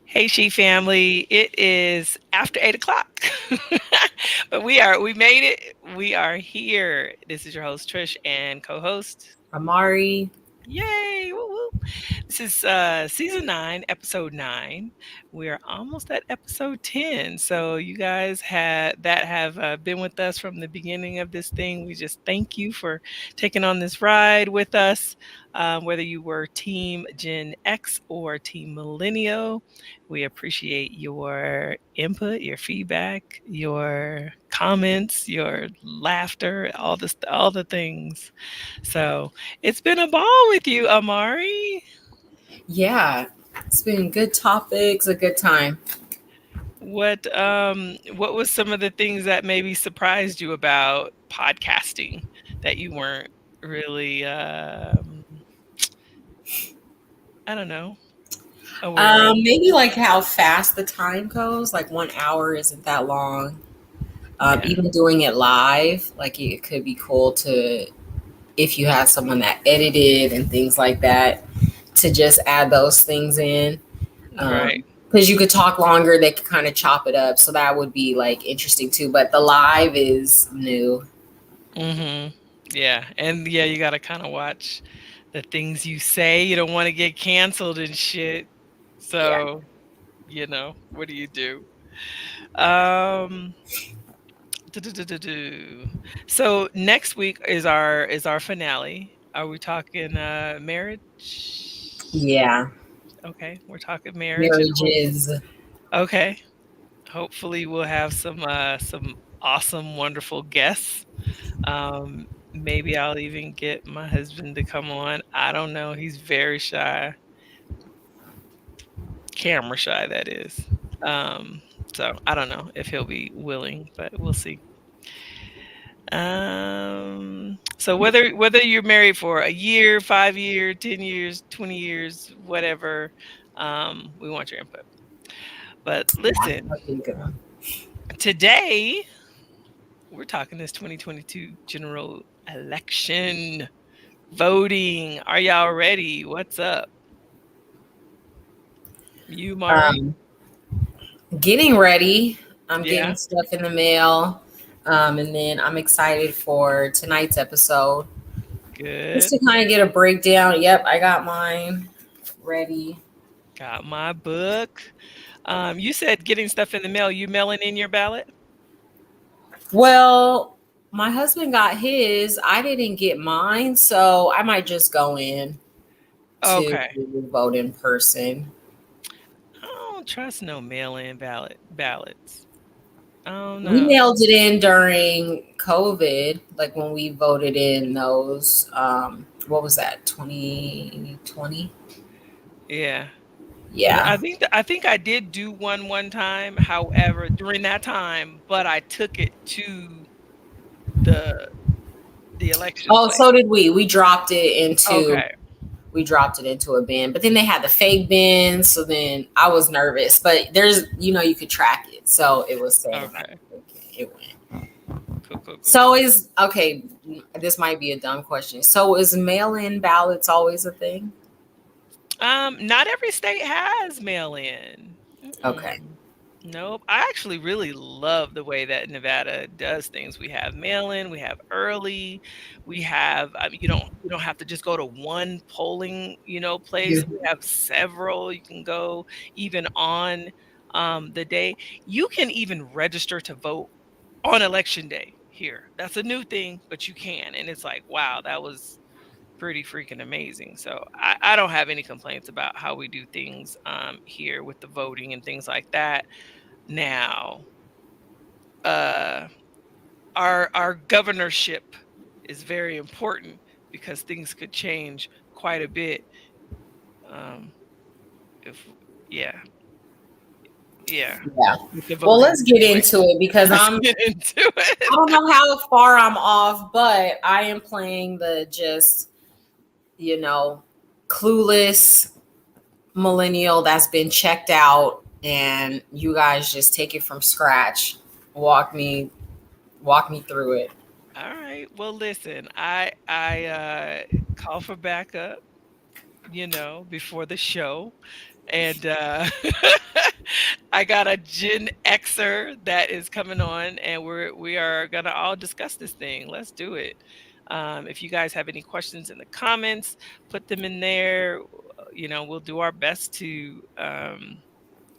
Hey, She family. It is after 8 o'clock, but we made it. We are here. This is your host Trish and co-host. Amari. Yay! Woo woo. This is season 9, episode 9. We're almost at episode 10. So you guys have been with us from the beginning of this thing. We just thank you for taking on this ride with us. Whether you were Team Gen X or Team Millennial, we appreciate your input, your feedback, your comments, your laughter, all the things. So it's been a ball with you, Amari. Yeah, it's been good topics, a good time. What was some of the things that maybe surprised you about podcasting that you weren't really I don't know, aware of? Maybe like how fast the time goes. Like 1 hour isn't that long. Yeah, Even doing it live, like it could be cool to if you have someone that edited and things like that to just add those things in. right. Because you could talk longer, they could kind of chop it up. So that would be like interesting too. But the live is new. Mhm. Yeah, and yeah, you got to kind of watch the things you say. You don't want to get canceled and shit. Yeah. So, what do you do? Um Do-do-do-do-do. So next week is our finale. Are we talking marriage? Yeah. Okay, we're talking marriage and Marriages. okay. Hopefully we'll have some awesome, wonderful guests. Maybe I'll even get my husband to come on. I don't know. He's very shy. Camera shy, that is. Um, so I don't know if he'll be willing, but we'll see. So whether you're married for a year, 5 year, 10 years, 20 years, whatever, we want your input. But Yeah, listen, that'd be a good one. today we're talking this 2022 general election voting. Are y'all ready? What's up, you, Mari? Um, Getting ready. I'm Yeah, getting stuff in the mail. And then I'm excited for tonight's episode. Just good. to kind of get a breakdown. Yep, I got mine ready. Got my book. You said getting stuff in the mail. You mailing in your ballot? Well, my husband got his. I didn't get mine, so I might just go in to Okay. vote in person. I don't trust no mail-in ballots. I don't We know. mailed it in during COVID, like when we voted in those. What was that? 2020. Yeah. Yeah, Yeah. I think I did do one time, however, during that time, but I took it to the the election Oh, place. so did we. Okay. We dropped it into a bin, but then they had the fake bins. So then I was nervous, but you could track it. So it was saying like, Okay. okay, it went. Cool, cool, cool, So cool. is okay. This might be a dumb question. So is mail-in ballots always a thing? Not every state has mail-in. Okay. Mm-mm. Nope. I actually really love the way that Nevada does things. We have mail-in, we have early, we have I mean you don't have to just go to one polling, place. We Mhm. have several. You can go even on the day. You can even register to vote on election day here. That's a new thing, but you can. And it's like, wow, that was pretty freaking amazing. So I don't have any complaints about how we do things here with the voting and things like that. Now, uh, our governorship is very important because things could change quite a bit. Um, if yeah, yeah, Yeah. with the Well, voting let's get into situation. it because Let's get into I it. don't know how far I'm off, but I am playing the just, you know, clueless millennial that's been checked out and you guys just take it from scratch. Walk me walk me through it. All right. Well, listen, I call for backup, before the show. And I got a Gen Xer that is coming on, and we are gonna all discuss this thing. Let's do it. If you guys have any questions in the comments, put them in there. We'll do our best to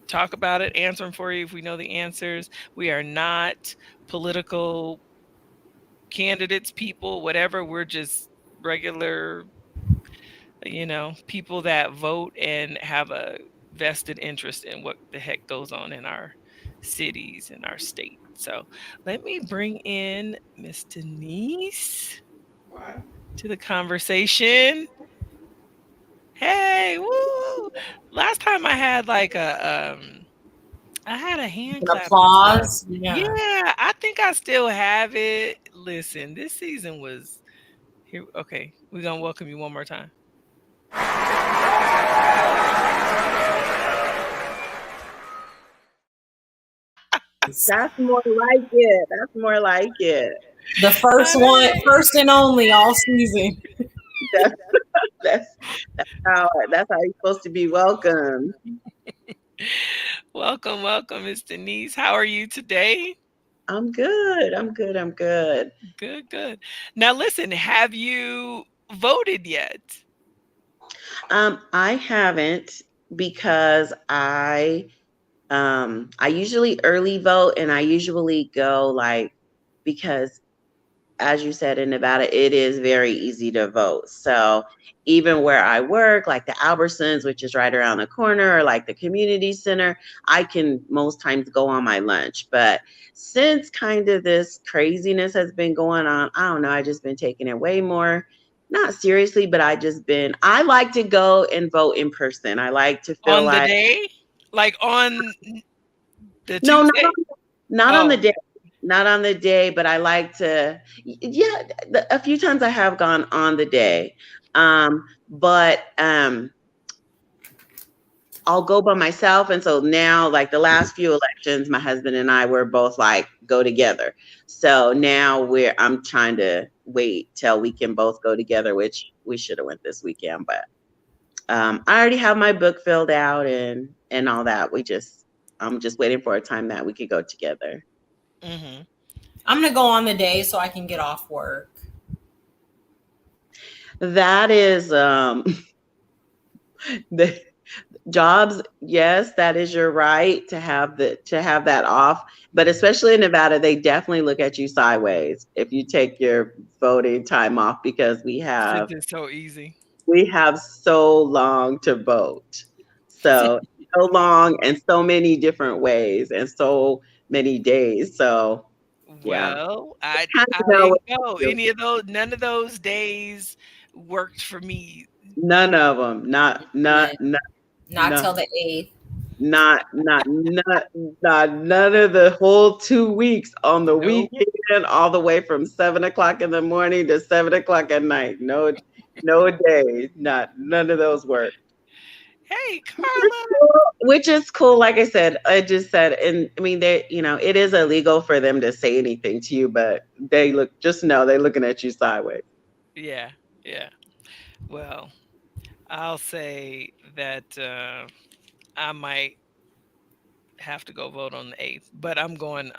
talk about it, answer them for you if we know the answers. We are not political candidates, people, whatever. We're just regular, people that vote and have a vested interest in what the heck goes on in our cities and our state. So let me bring in Miss Denise to the conversation. Hey, woo! Last time I had like I had a hand An clap and stuff. applause. Yeah. Yeah, I think I still have it. Listen, this season was here. Okay, we're gonna welcome you one more time. That's more like it. That's more like it. The first one, Hi. first and only all season. That's that's that's how you're supposed to be welcome. Welcome, welcome, Miss Denise. How are you today? I'm good. I'm good. I'm good. Good, good. Now, listen, have you voted yet? I haven't because I usually early vote and I usually go like because as you said in Nevada, it is very easy to vote. So even where I work, like the Albertsons, which is right around the corner, or like the community center, I can most times go on my lunch. But since kind of this craziness has been going on, I don't know, I just been taking it way more, not seriously, but I like to go and vote in person. I like to feel On the like, day? Like on the no, Tuesday? not on the Oh, day, not on the day, but I like to, yeah, a few times I have gone on the day. But I'll go by myself. And so now, like the last few elections, my husband and I were both like, go together. So now I'm trying to wait till we can both go together, which we should have went this weekend, but I already have my book filled out and all that. I'm just waiting for a time that we could go together. mm-hmm. I'm gonna go on the day so I can get off work. That is the jobs, yes, that is your right to have that off. But especially in Nevada, they definitely look at you sideways if you take your voting time off because Since it's so easy. we have so long to vote. So so long and so many different ways and so many days. So yeah. Well, I Kind I of know what didn't go. to do. None of those days worked for me. None of them. And not Not till the 8th. not none of the whole 2 weeks on the Nope. weekend, all the way from 7 o'clock in the morning to 7 o'clock at night. No, no days. Not none of those work. Hey, Carla. Which is cool. Like I said, I just said, and I mean, it is illegal for them to say anything to you, but just know they're looking at you sideways. Yeah, yeah. Well, I'll say that I might have to go vote on the 8th, but I'm going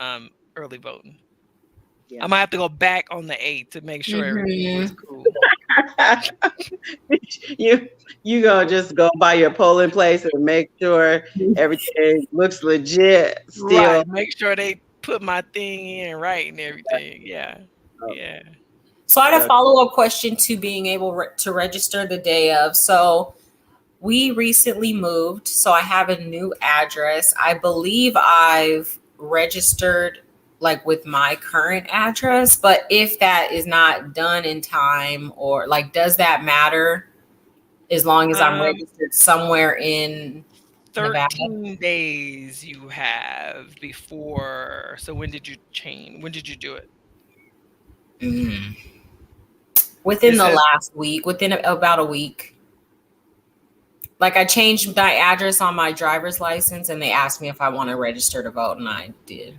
early voting. I Yeah. might have to go back on the 8th to make sure everything was Mm-hmm. cool. you you gonna just go by your polling place and make sure everything looks legit still. Right. Make sure they put my thing in right and everything. Yeah. Yeah. So I had a So, follow up question to being able to register the day of. So we recently moved, so I have a new address. I believe I've registered like with my current address, but if that is not done in time or like does that matter as long as I'm Um registered somewhere in Nevada? 13 days you have before. So when did you change? When did you do it? Mm. It Within the says last week, within about a week. Like I changed my address on my driver's license and they asked me if I want to register to vote and I did.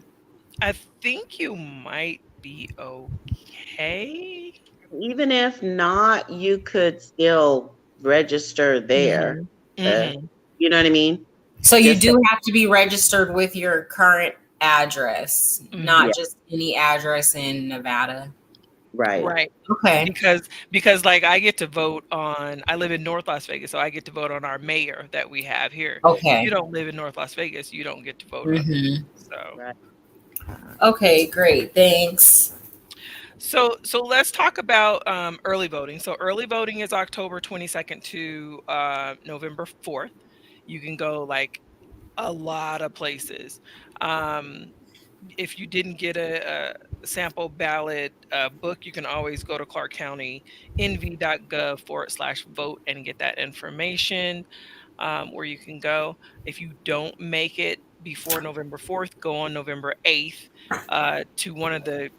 I think you might be okay. even if not, you could still register there. Mhm. Uh, Mhm. You know what I mean? So you Just so, do have to be registered with your current address, Mhm. not yeah, just any address in Nevada. right. Right. Okay. Because like I get to vote on I live in North Las Vegas, so I get to vote on our mayor that we have here. If you Okay. don't live in North Las Vegas, you don't get to vote on it. Hmm. So Right. Okay, great. Thanks. so let's talk about early voting. So early voting is October 22nd to November 4th. You can go like a lot of places. Um, if you didn't get a sample ballot book, you can always go to Clark County nv.gov/vote and get that information where you can go. If you don't make it before November 4th, go on November 8th to one of the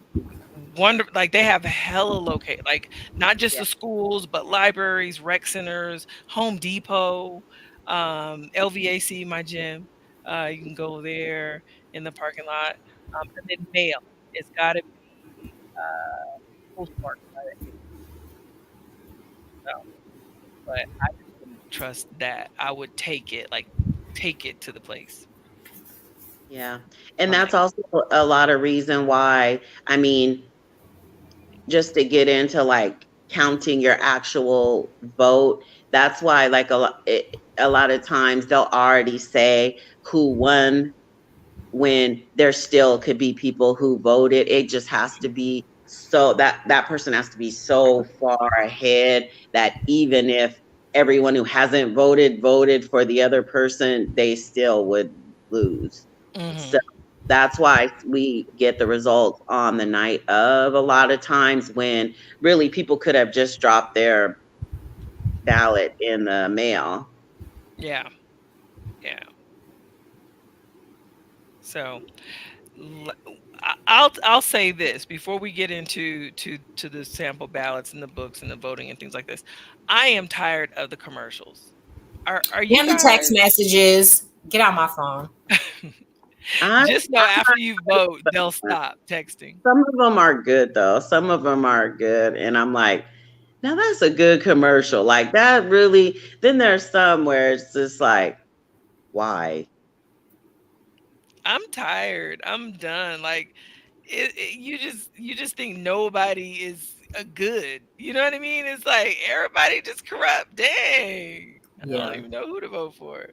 like they have hella locate like not just Yeah. the schools but libraries, rec centers, Home Depot, LVAC, my gym. You can go there in the parking lot, and then mail. It's got to be postmarked by the 8th. So, but I just wouldn't trust that. I would take it like take it to the place Yeah. And on the that's also a lot of reason why, I mean, just to get into like counting your actual vote, that's why like a lot of times they'll already say who won when there still could be people who voted. It just has to be so that person has to be so far ahead that even if everyone who hasn't voted for the other person, they still would lose. 8th. So that's why we get the results on the night of a lot of times when really people could have just dropped their ballot in the mail. Yeah, yeah. So L- I'll say this before we get into to the sample ballots and the books and the voting and things like this. I am tired of the commercials. Are you And the text guys? messages. Get out my phone. I Just know after you vote, they'll stop texting. Some of them are good though. Some of them are good, and I'm like, now that's a good commercial. Like that really. Then there's some where it's just like, why? I'm tired. I'm done. Like you just think nobody is a good. You know what I mean? It's like everybody just corrupt. Dang. I don't Yeah. even know who to vote for.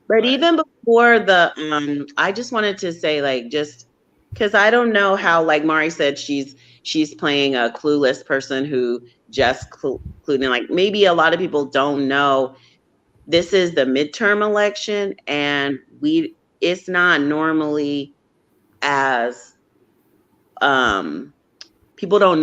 But But even before the, I just wanted to say like just because I don't know how like Mari said she's playing a clueless person who just clued in. Like maybe a lot of people don't know this is the midterm election, and we it's not normally as um people don't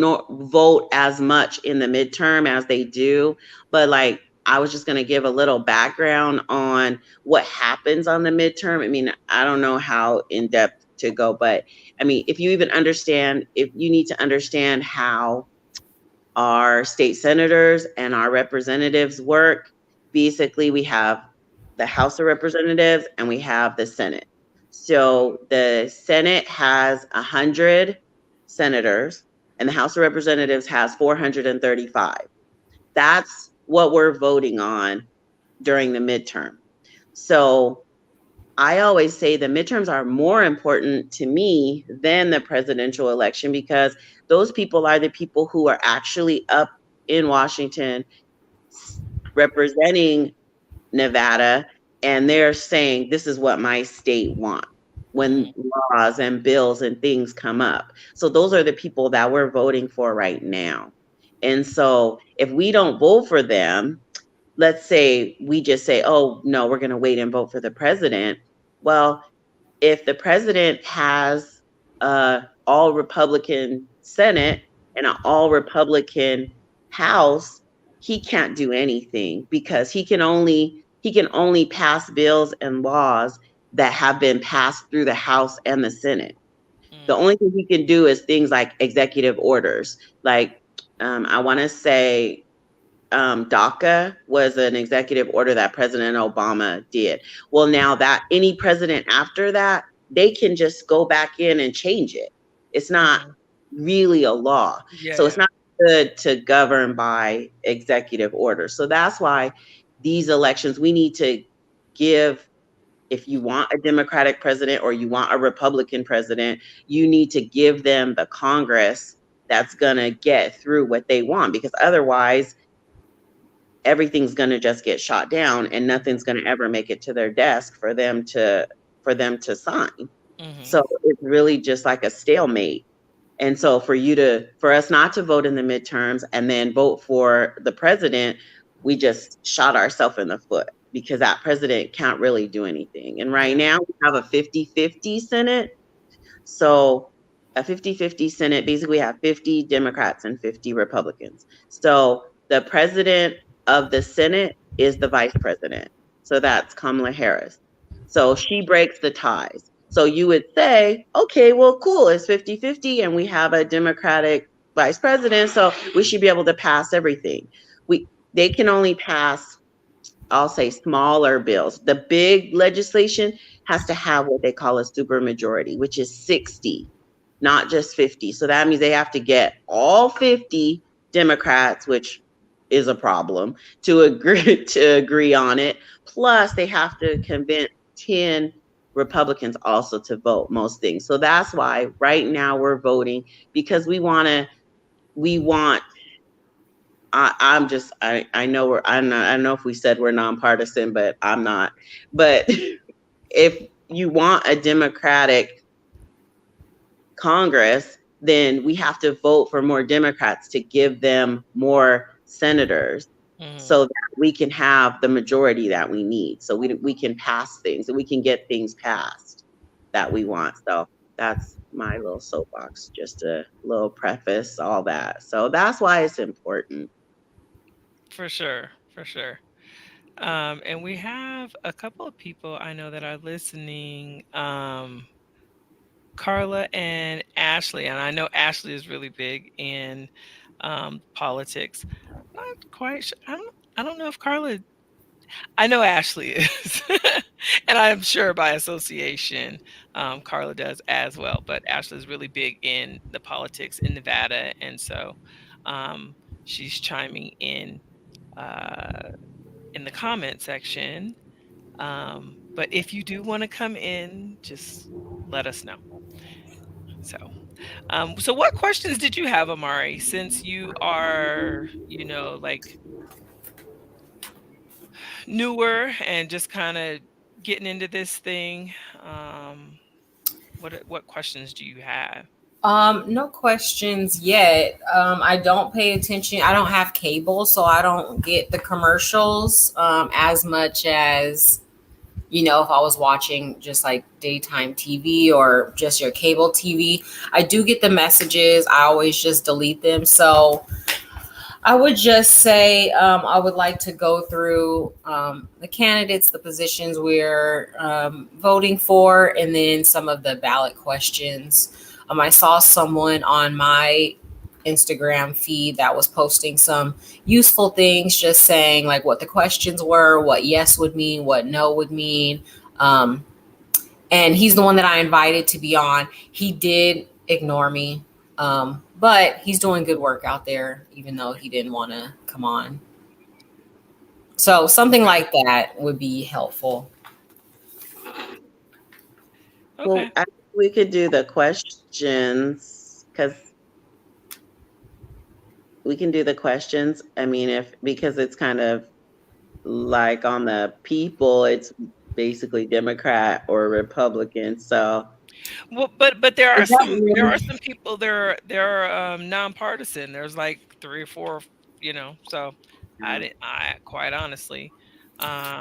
vote as much in the midterm as they do. But like, I was just going to give a little background on what happens on the midterm. I mean, I don't know how in depth to go, but I mean, if you even understand, if you need to understand how our state senators and our representatives work, basically, we have the House of Representatives and we have the Senate. So the Senate has 100 senators and the House of Representatives has 435. That's what we're voting on during the midterm. So I always say the midterms are more important to me than the presidential election because those people are the people who are actually up in Washington representing Nevada, and they're saying, this is what my state wants when mhm, laws and bills and things come up. So those are the people that we're voting for right now. And so if we don't vote for them, let's say we just say, oh, no, we're going to wait and vote for the president. Well, if the president has a all Republican Senate and an all Republican House, he can't do anything because he can only pass bills and laws that have been passed through the House and the Senate. The mm, only thing he can do is things like executive orders. Like I want to say DACA was an executive order that President Obama did. Well, now that any president after that, they can just go back in and change it. It's not mhm. really a law. Yeah, So it's yeah. not good to govern by executive order. So that's why these elections, we need to give, if you want a Democratic president or you want a Republican president, you need to give them the Congress that's going to get through what they want, because otherwise everything's going to just get shot down and nothing's going to ever make it to their desk for them to sign. Hmm. So it's really just like a stalemate. And so for us not to vote in the midterms and then vote for the president, we just shot ourselves in the foot, because that president can't really do anything. And right Yeah. now we have a 50-50 Senate. So a 50-50 Senate, basically we have 50 Democrats and 50 Republicans. So the president of the Senate is the vice president. So that's Kamala Harris. So she breaks the ties. So you would say, okay, well, cool, it's 50-50 and we have a Democratic vice president, so we should be able to pass everything. They can only pass, I'll say, smaller bills. The big legislation has to have what they call a supermajority, which is 60, not just 50. So that means they have to get all 50 Democrats, which is a problem, to agree on it. Plus, they have to convince 10 Republicans also to vote most things. So that's why right now we're voting, because we want I know I'm not, I don't know if we said we're nonpartisan, but I'm not. But if you want a Democratic Congress, then we have to vote for more Democrats to give them more senators, Hmm. so that we can have the majority that we need. So we can pass things and we can get things passed that we want. So that's my little soapbox, just a little preface, all that. So that's why it's important. For sure. For sure. And we have a couple of people I know that are listening. Carla and Ashley, and I know Ashley is really big in politics. Not quite sure. I don't know if Carla. I know Ashley is, and I'm sure by association, Carla does as well. But Ashley is really big in the politics in Nevada, and so um, she's chiming uh, in the comment section. But if you do want to come in, just let us know. So, so what questions did you have, Amari? Since you are, like newer and just kind of getting into this thing, what questions do you have? No questions yet. I don't pay attention. I don't have cable, so I don't get the commercials as much as, if I was watching just like daytime TV or just your cable TV. I do get the messages. I always just delete them. So I would just say I would like to go through the candidates, the positions we're voting for, and then some of the ballot questions. I saw someone on my Instagram feed that was posting some useful things, just saying like what the questions were, what yes would mean, what no would mean. Um, and he's the one that I invited to be on. He did ignore me, but he's doing good work out there, even though he didn't want to come on. So something Okay. like that would be helpful. Okay. Well, I think we could do the questions, because we can do the questions. I mean, if because it's kind of like on the people, it's basically Democrat or Republican. So Well, but there are Is that there are really? some people there are nonpartisan. There's like three or four, So I yeah. didn't. I quite honestly,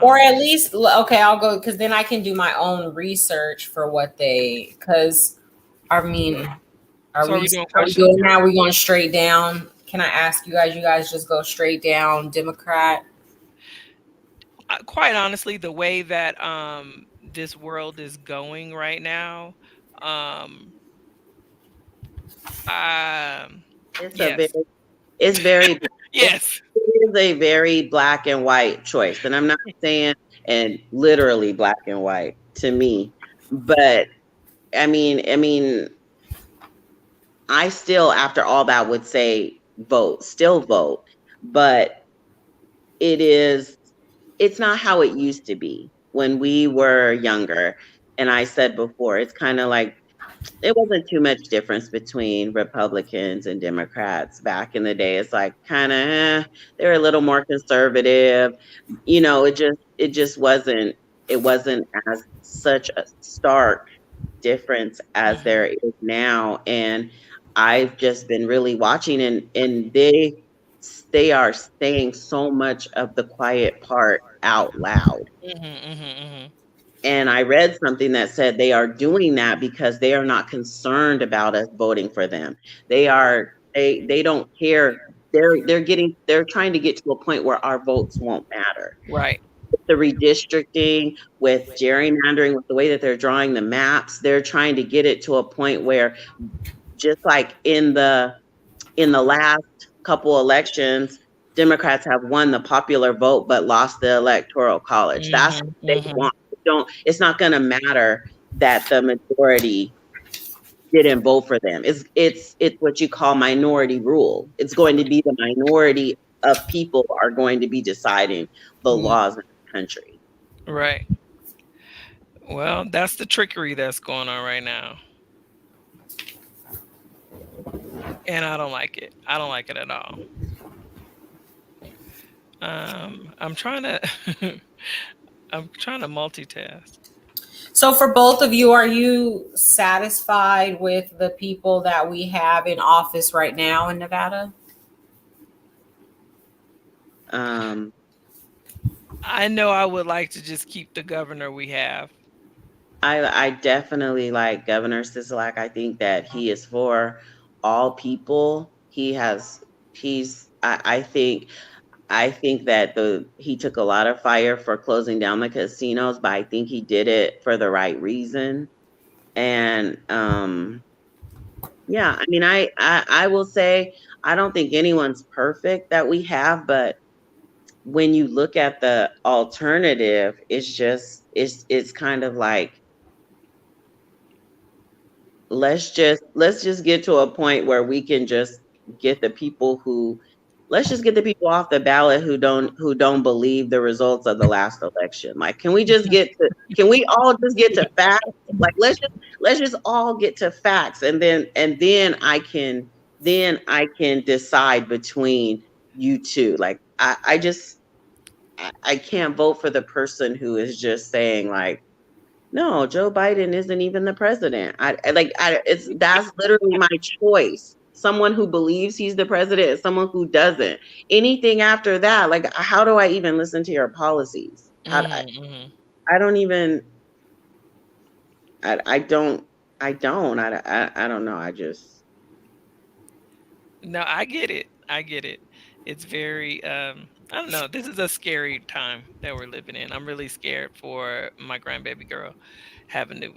Or um, at least, okay, I'll go because then I can do my own research for what they, because I mean, are so are we we doing are we questions good here? now? We going straight down? Can I ask you guys? You guys just go straight down Democrat. Quite honestly, the way that this world is going right now, um, um, It's a very yes, it's very it yes, is a very black and white choice. And I'm not saying and literally black and white to me, but I mean, I still, after all that, would say vote, still vote, but it is, it's not how it used to be. when we were younger, and I said before, it's kind of like it wasn't too much difference between Republicans and Democrats back in the day. It's like kind of they were a little more conservative. It just wasn't as such a stark difference as Hmm. there is now. And I've just been really watching, and they are saying so much of the quiet part out loud. Hmm. Hmm. And I read something that said they are doing that because they are not concerned about us voting for them. They don't care. They're trying to get to a point where our votes won't matter. Right. The redistricting, with gerrymandering, with the way that they're drawing the maps, they're trying to get it to a point where, just like in the last couple elections, Democrats have won the popular vote but lost the electoral college. That's Hmm. what they Hmm. want. Don't It's not going to matter that the majority didn't vote for them. It's what you call minority rule. It's going to be the minority of people are going to be deciding the laws in the country. Right. Well, that's the trickery that's going on right now. And I don't like it. I don't like it at all. I'm trying to I'm trying to multitask. So for both of you, are you satisfied with the people that we have in office right now in Nevada? Um, I know I would like to just keep the governor we have. I definitely like Governor Sisolak. I think that he is for all people. I think that he took a lot of fire for closing down the casinos, but I think he did it for the right reason. And yeah, I mean, I will say I don't think anyone's perfect that we have, but when you look at the alternative, it's kind of like, let's just get to a point where we can just get the people who let's just get the people off the ballot who don't believe the results of the last election. Like, can we all just get to facts? Like, let's just all get to facts, and then I can decide between you two. Like, I can't vote for the person who is just saying, like, no, Joe Biden isn't even the president. That's literally my choice. Someone who believes he's the president and someone who doesn't. Anything after that, like, how do I even listen to your policies? Hmm. I don't even I don't I don't know. I just No, I get it. I get it. It's very I don't know. This is a scary time that we're living in. I'm really scared for my grandbaby girl having to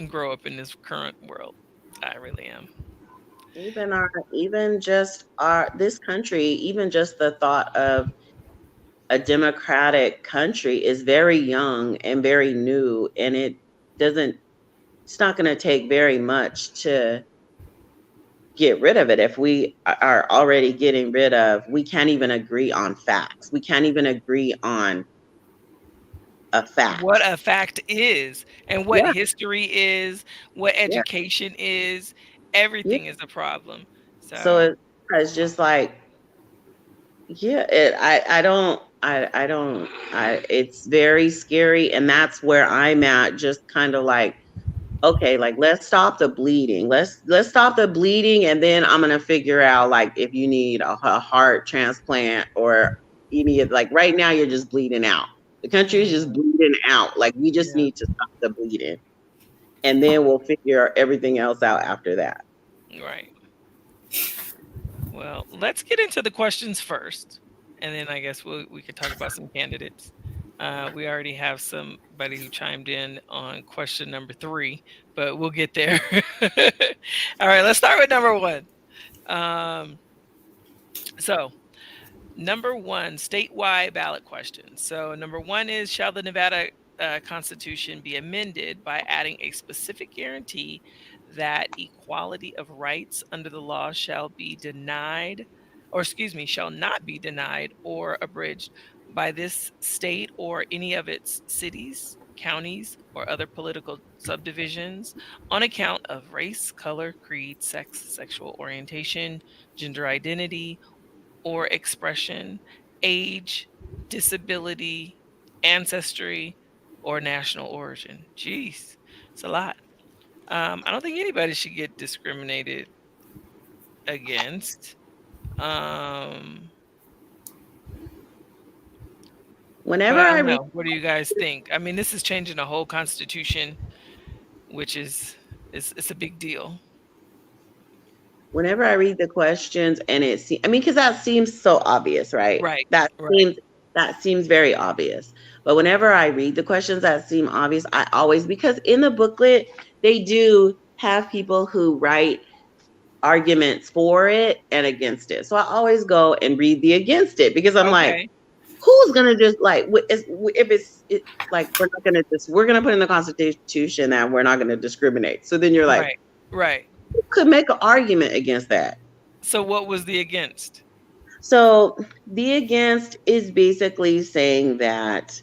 grow up in this current world. I really am. even just our this country, even just the thought of a democratic country is very young and very new, and doesn't it's not going to take very much to get rid of it. If we are already getting rid of, we can't even agree on facts. We can't even agree on a What fact. a fact is, and what Yeah, history is, what yeah, education is, yeah. everything is a problem. So So, it's just like, yeah, it's very scary. And that's where I'm at, just kind of like, okay, like, let's stop the bleeding. Let's stop the bleeding, and then I'm gonna figure out, like, if you need a heart transplant, or you need, like, right now you're just bleeding out. The country is just mhm, bleeding out. Like, we just yeah, need to stop the bleeding, and then we'll figure everything else out after that. right. Well, let's get into the questions first, and then I guess we could talk about some candidates. We already have somebody who chimed in on question number three, but we'll get there. All right, let's start with number one. Um, so, number one, statewide ballot question. So, number one is, shall the Nevada Constitution be amended by adding a specific guarantee that equality of rights under the law shall be denied, or excuse me, shall not be denied or abridged by this state or any of its cities, counties, or other political subdivisions on account of race, color, creed, sex, sexual orientation, gender identity, or expression, age, disability, ancestry, or national origin. Jeez, it's a lot. I don't think anybody should get discriminated against. Um, Whenever but I I don't read know. What do you guys think? I mean, this is changing the whole constitution, which is it's a big deal. whenever I read the questions and I mean, because that seems so obvious, right? Right. That Right. seems that seems very obvious. But whenever I read the questions that seem obvious, I always, because in the booklet they do have people who write arguments for it and against it. So I always go and read the against it because I'm like, Okay. who's gonna just like if like we're gonna put in the Constitution that we're not gonna discriminate. So then you're like, Right. Right. who could make an argument against that? So what was the against? So the against is basically saying that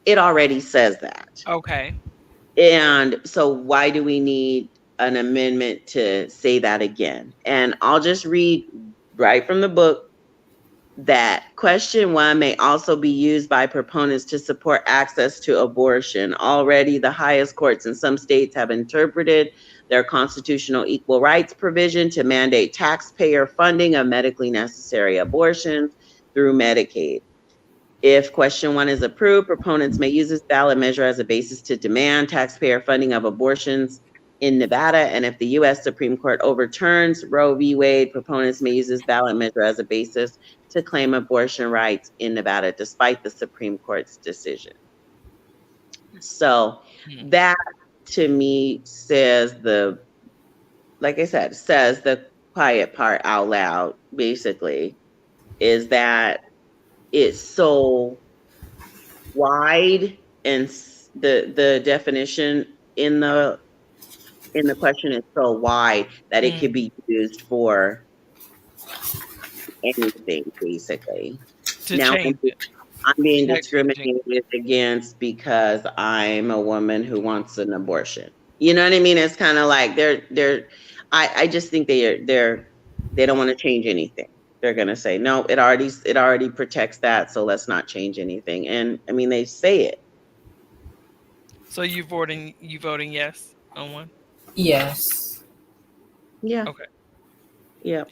it already says that. Okay. And so why do we need an amendment to say that again? And I'll just read right from the book that question one may also be used by proponents to support access to abortion. Already, the highest courts in some states have interpreted their constitutional equal rights provision to mandate taxpayer funding of medically necessary abortions through Medicaid. If question one is approved, proponents may use this ballot measure as a basis to demand taxpayer funding of abortions in Nevada. And if the U.S. Supreme Court overturns Roe v. Wade, proponents may use this ballot measure as a basis to claim abortion rights in Nevada, despite the Supreme Court's decision. So that to me says like I said, says the quiet part out loud, basically, is that it's so wide and the definition in the question is so wide that it could be used for anything, basically. To Now change it. I'm being That changing. discriminated against because I'm a woman who wants an abortion. You know what I mean? It's kind of like I just think they don't want to change anything. They're gonna say no. It already protects that, so let's not change anything. And I mean, they say it. So you voting yes on one? Yes. Yeah. Okay. Yeah.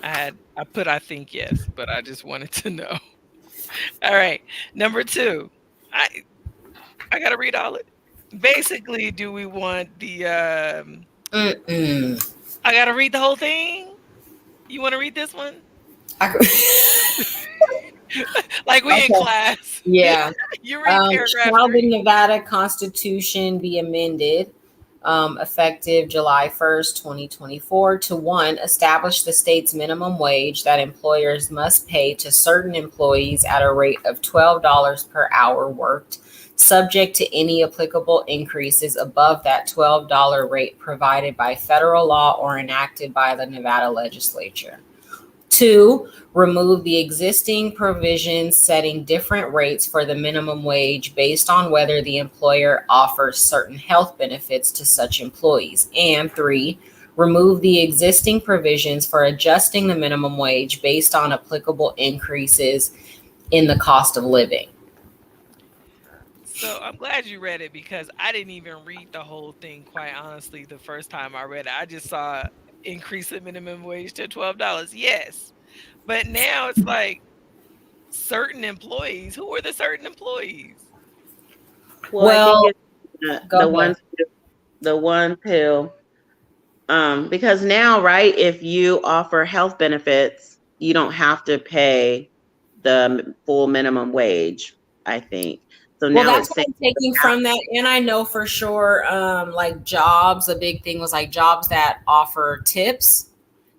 I think yes, but I just wanted to know. All right. Number 2. I got to read all it. Basically, do we want the Mm-mm. I got to read the whole thing? You want to read this one? Like we in Okay. class. Yeah. You read paragraph Shall the 3. Nevada Constitution be amended effective July 1st, 2024 to 1, establish the state's minimum wage that employers must pay to certain employees at a rate of $12 per hour worked, subject to any applicable increases above that $12 rate provided by federal law or enacted by the Nevada legislature. 2, remove the existing provisions setting different rates for the minimum wage based on whether the employer offers certain health benefits to such employees. And 3, remove the existing provisions for adjusting the minimum wage based on applicable increases in the cost of living. So I'm glad you read it because I didn't even read the whole thing, quite honestly, the first time I read it. I just saw increase the minimum wage to $12. Yes. But now it's like certain employees. Who are the certain employees? Well, I think Well, it's go ahead. the ones who because now, right, if you offer health benefits, you don't have to pay the full minimum wage, I think. So Well, now that's it's what saying I'm taking from that. And I know for sure, like jobs, a big thing was like jobs that offer tips,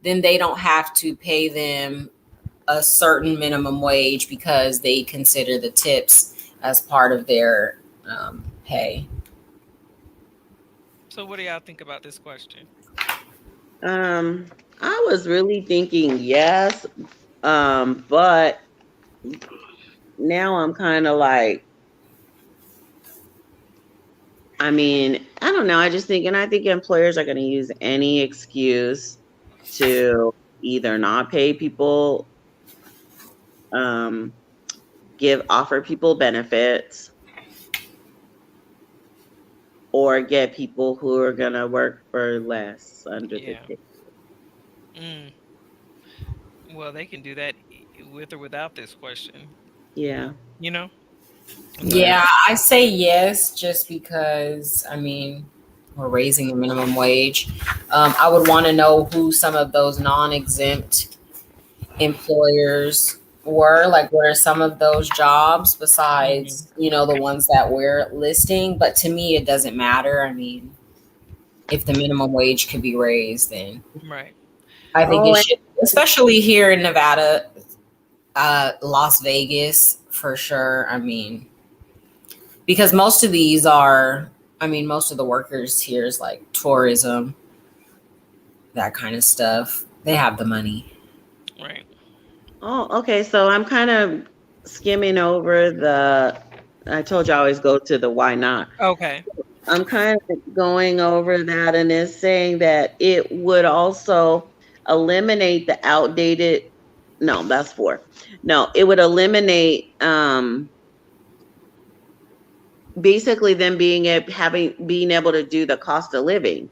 then they don't have to pay them a certain minimum wage because they consider the tips as part of their pay. So what do y'all think about this question? um I was really thinking yes, but now I'm kind of like, I mean, I don't know. I just think, and I think employers are going to use any excuse to either not pay people, um, offer people benefits, or get people who are going to work for less under the Yeah. table. Mm. Well, they can do that with or without this question, Yeah. you know? But Yeah, I say yes just because, I mean, we're raising the minimum wage. I would want to know who some of those non exempt employers were. Like, what are some of those jobs mhm, besides, the ones that we're listing? But to me, it doesn't matter. I mean, if the minimum wage could be raised, then right. I think it Oh, should, especially here in Nevada, Las Vegas for sure. I mean, because most of these are, I mean, most of the workers here is like tourism, that kind of stuff. They have the money. Right. oh, okay. So I'm kind of skimming over the. I told you I always go to the why not. Okay. I'm kind of going over that, and it's saying that it would also eliminate the outdated. No, that's four. No, it would eliminate basically them being able to do the cost of living.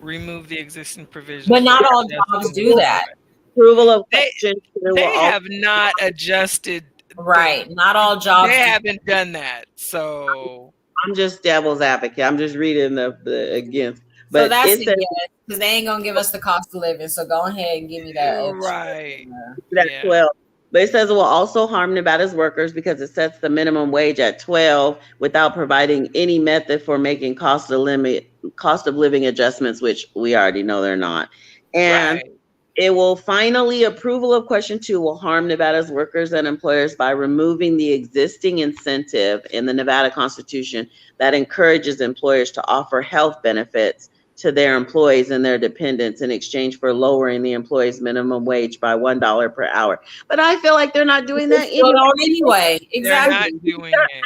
Remove the existing provisions But for not all jobs adjusting do that. the Approval of They question two will they also. have not adjusted the Right. Not all they jobs do. haven't done that. So, I'm just devil's advocate. I'm just reading the against, So but that's it a says yes, because they ain't gonna give us the cost of living. So go ahead and give me that extra. right. that Yeah. 12. But it says it will also harm Nevada's workers because it sets the minimum wage at 12 without providing any method for making cost of living adjustments, which we already know they're not. And Right. it will finally, approval of question two will harm Nevada's workers and employers by removing the existing incentive in the Nevada Constitution that encourages employers to offer health benefits to their employees and their dependents in exchange for lowering the employee's minimum wage by $1 per hour. But I feel like they're not doing They that still anyway. don't anyway. They're not Exactly. doing it.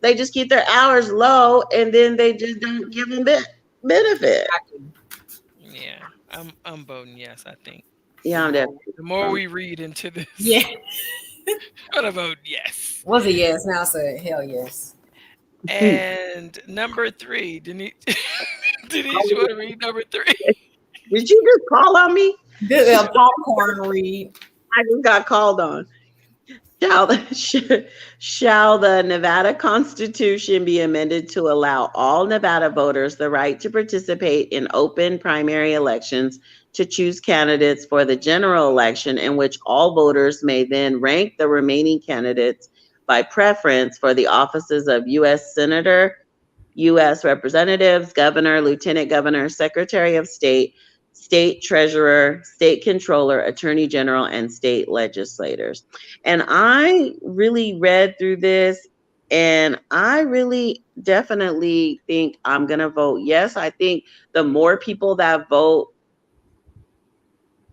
They just keep their hours low and then they just don't give them benefit. Exactly. Yeah. I'm voting yes, I think. The Yeah, I'm more definitely. the more we read into Yeah. this, I'm gonna vote yes. Was a yes. Now it's a hell yes. And number three, Denise Denise, you want to read number three? Did you just call on me? The popcorn read. I just got called on. Shall shall the Nevada Constitution be amended to allow all Nevada voters the right to participate in open primary elections to choose candidates for the general election, in which all voters may then rank the remaining candidates by preference for the offices of U.S. Senator, U.S. Representatives, Governor, Lieutenant Governor, Secretary of State, State Treasurer, State Controller, Attorney General, and state legislators. And I really read through this and I really definitely think I'm going to vote yes. I think the more people that vote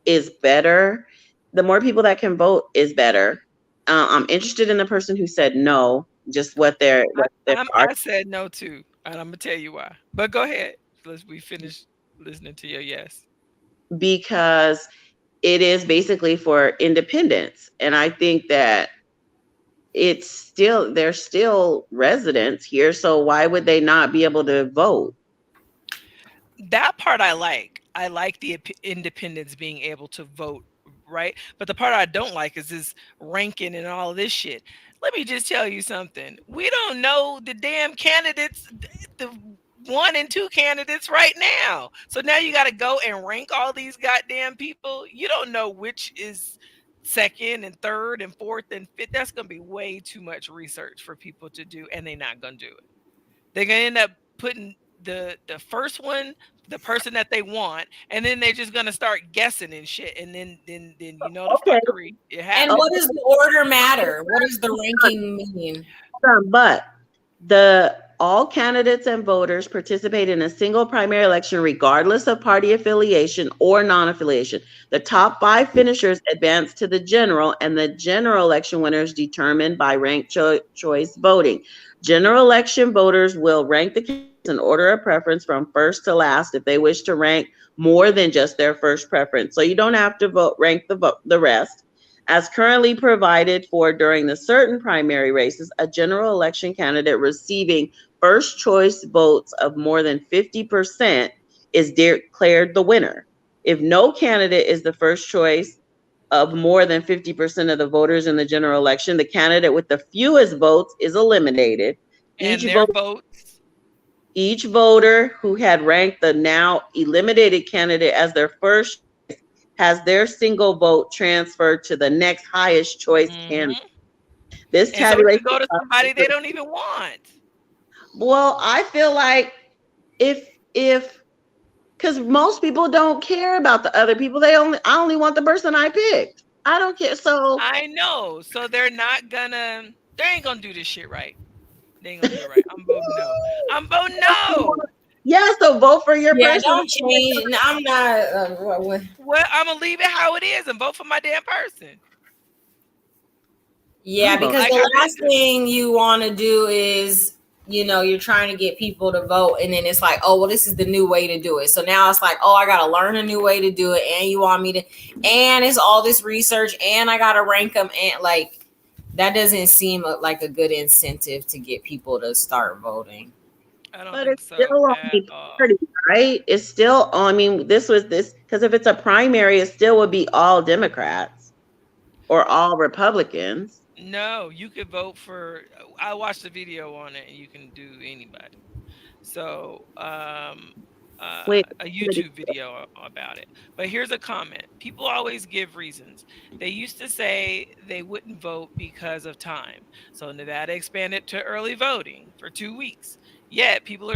is better. The more people that can vote is better. I'm interested in the person who said no, just what their I said no too, and I'm gonna tell you why. But go ahead. Let's we finish listening to your yes. because it is basically for independence. And I think that they're still residents here. So why would they not be able to vote? That part I like. I like the independents being able to vote, right? But the part I don't like is this ranking and all this shit. Let me just tell you something. We don't know the damn candidates, the one and two candidates right now. So now you got to go and rank all these goddamn people. You don't know which is second and third and fourth and fifth. That's going to be way too much research for people to do, and they're not going to do it. They're gonna end up putting the first one, the person that they want, and then they're just gonna start guessing and shit, and then you know the Okay. fuckery it And happens. what does the order matter? What does the ranking mean? But the all candidates and voters participate in a single primary election regardless of party affiliation or non-affiliation. The top 5 finishers advance to the general, and the general election winners determined by ranked choice voting. General election voters will rank the candidates in order of preference from first to last if they wish to rank more than just their first preference. So you don't have to rank the rest. As currently provided for during the certain primary races, a general election candidate receiving first choice votes of more than 50% is declared the winner. If no candidate is the first choice of more than 50% of the voters in the general election, the candidate with the fewest votes is eliminated. Each And their vote votes. each voter who had ranked the now eliminated candidate as their first has their single vote transferred to the next highest choice candidate. Hmm. This And so it tabulation could go to somebody they process, don't even want. well, I feel like if because most people don't care about the other people. I only want the person I picked. I don't care. So I know. So they ain't gonna do this shit right. They ain't gonna do it right. I'm voting no. I'm voting no. yeah, so vote for your Yeah, person. don't change. No, I'm not. Well, I'm gonna leave it how it is and vote for my damn person. Yeah, I'm voting. because Like the I've been last doing. thing you want to do is, you're trying to get people to vote, and then it's like, oh, well, this is the new way to do it. So now it's like, oh, I got to learn a new way to do it, and you want me to, and it's all this research, and I got to rank them, and like, that doesn't seem like a good incentive to get people to start voting. I don't But think it's so still at only all. party, right? It's still, I mean, this, because if it's a primary, it still would be all Democrats or all Republicans. No, you could vote for. I watched the video on it, and you can do anybody. So, Wait, a YouTube video about it. But here's a comment. People always give reasons. They used to say they wouldn't vote because of time. So Nevada expanded to early voting for 2 weeks. Yet people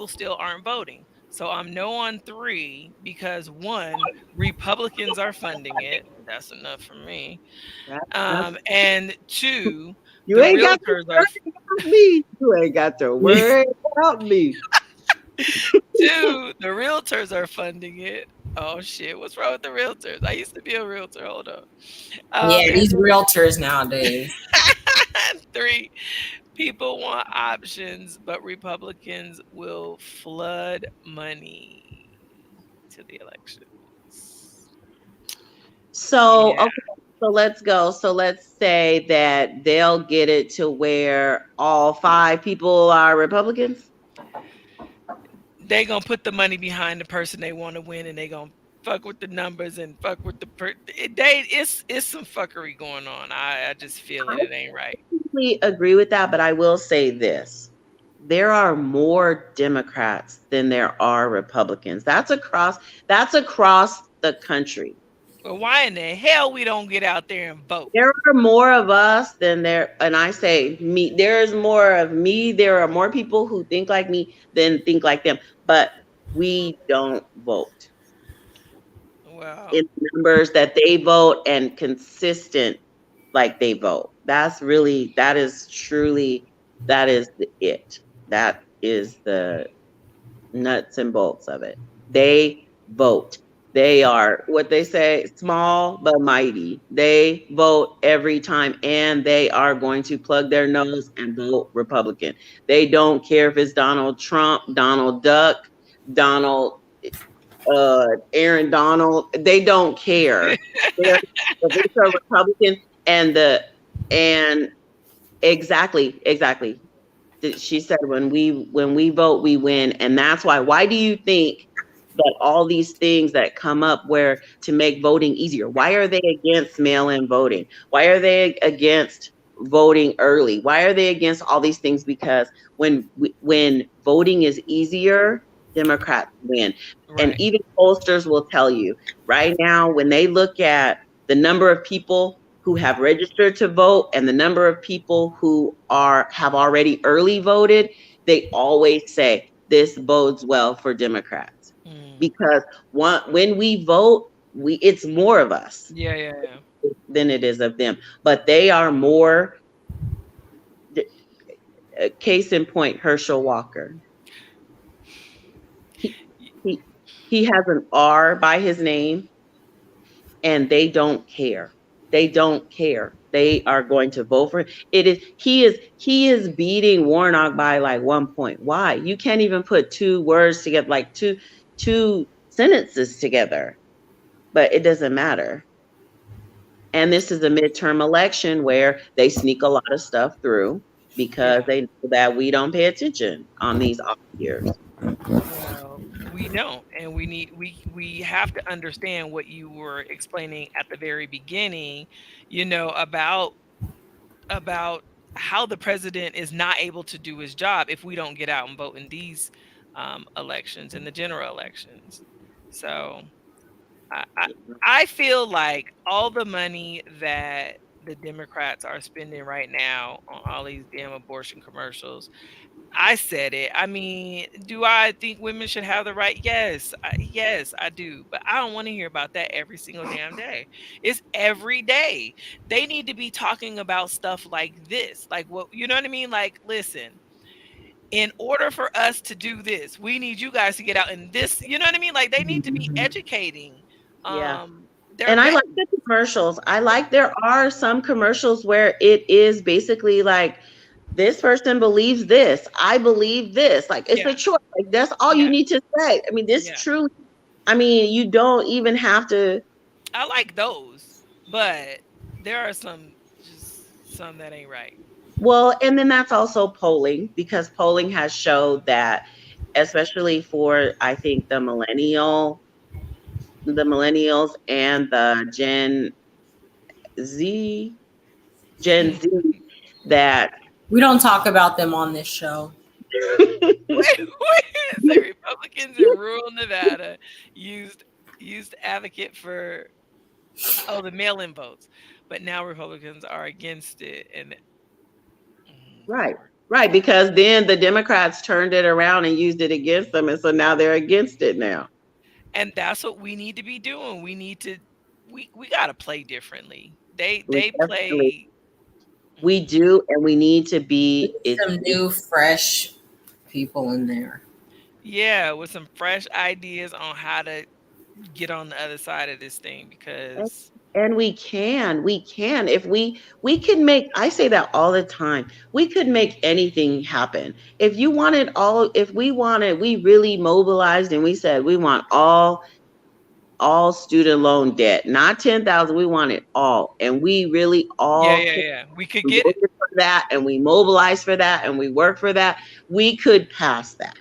still aren't voting. So I'm no on three because one, Republicans are funding it. That's enough for me. that's, And two, you the ain't got to realtors are worry about me. You ain't got to worry about me. Two, the realtors are funding it. Oh shit, what's wrong with the realtors? I used to be a realtor. Hold on. Yeah, And these realtors nowadays. then three, people want options, but Republicans will flood money to the elections. So, Yeah, okay, so let's go. So let's say that they'll get it to where all 5 people are Republicans. they gonna put the money behind the person they want to win, and they gonna fuck with the numbers and fuck with it's some fuckery going on. I just feel it. It ain't right. Completely agree with that, but I will say this. There are more Democrats than there are Republicans. That's across the country. But why in the hell we don't get out there and vote? There are more of us than there, and I say me, there's more of me. There are more people who think like me than think like them, but we don't vote Well, in numbers that they vote and consistent like they vote. That is truly, that is it. That is the nuts and bolts of it. They vote. They are what they say, small but mighty. They vote every time, and they are going to plug their nose and vote Republican. They don't care if it's Donald Trump, Donald Duck, Donald Aaron Donald. They don't care. They're, if it's a Republican and exactly. She said when we vote, we win, and that's why. Why do you think that all these things that come up where to make voting easier? Why are they against mail-in voting? Why are they against voting early? Why are they against all these things? Because when voting is easier, Democrats win. And right. even pollsters will tell you right now when they look at the number of people who have registered to vote and the number of people who have already early voted, they always say this bodes well for Democrats Mm. because when we vote, it's more of us Yeah, yeah, yeah. than it is of them. But they are more Case in point, Herschel Walker. He he he has an R by his name, and they don't care. They don't care. They are going to vote for him. He is beating Warnock by like 1 point. Why? You can't even put two words together, like two sentences together. But it doesn't matter. And this is a midterm election where they sneak a lot of stuff through because Yeah. they know that we don't pay attention on these off years. Well, we don't, and we have to understand what you were explaining at the very beginning, about how the president is not able to do his job if we don't get out and vote in these elections, in the general elections. So I I feel like all the money that the Democrats are spending right now on all these damn abortion commercials. I said it. I mean, do I think women should have the right? Yes, yes, I do. But I don't want to hear about that every single damn day. It's every day. They need to be talking about stuff like this. Like, what, you know what I mean? Like, listen, in order for us to do this, we need you guys to get out in this. You know what I mean? Like, they need to be educating Yeah. their And I base. like the commercials. I like there are some commercials where it is basically like this person believes this. I believe this. Like it's Yeah, a choice. Like that's all you yeah, need to say. I mean, this yeah. truly, I mean, you don't even have to. I like those, but there are some that ain't right. Well, and then that's also polling because polling has showed that, especially for I think the millennials and the Z, Gen Z, that We don't talk about them on this show. Wait, say Republicans in rural Nevada used used to advocate for the mail-in votes, but now Republicans are against it, and right, Lord, right, because then the Democrats turned it around and used it against them, and so now they're against it now. and that's what we need to be doing. We got to play differently. They We they definitely play. we mm, do, and we need to Need be it. some new, fresh people in there. Yeah, with some fresh ideas on how to get on the other side of this thing because And we can if we can make, I say that all the time, we could make anything happen if you wanted all, if we wanted, we really mobilized and we said we want all student loan debt, not 10,000, we want it all, and we really yeah, all yeah, came yeah, we could and get it. voted for that and we mobilized for that and we worked for that, we could pass that.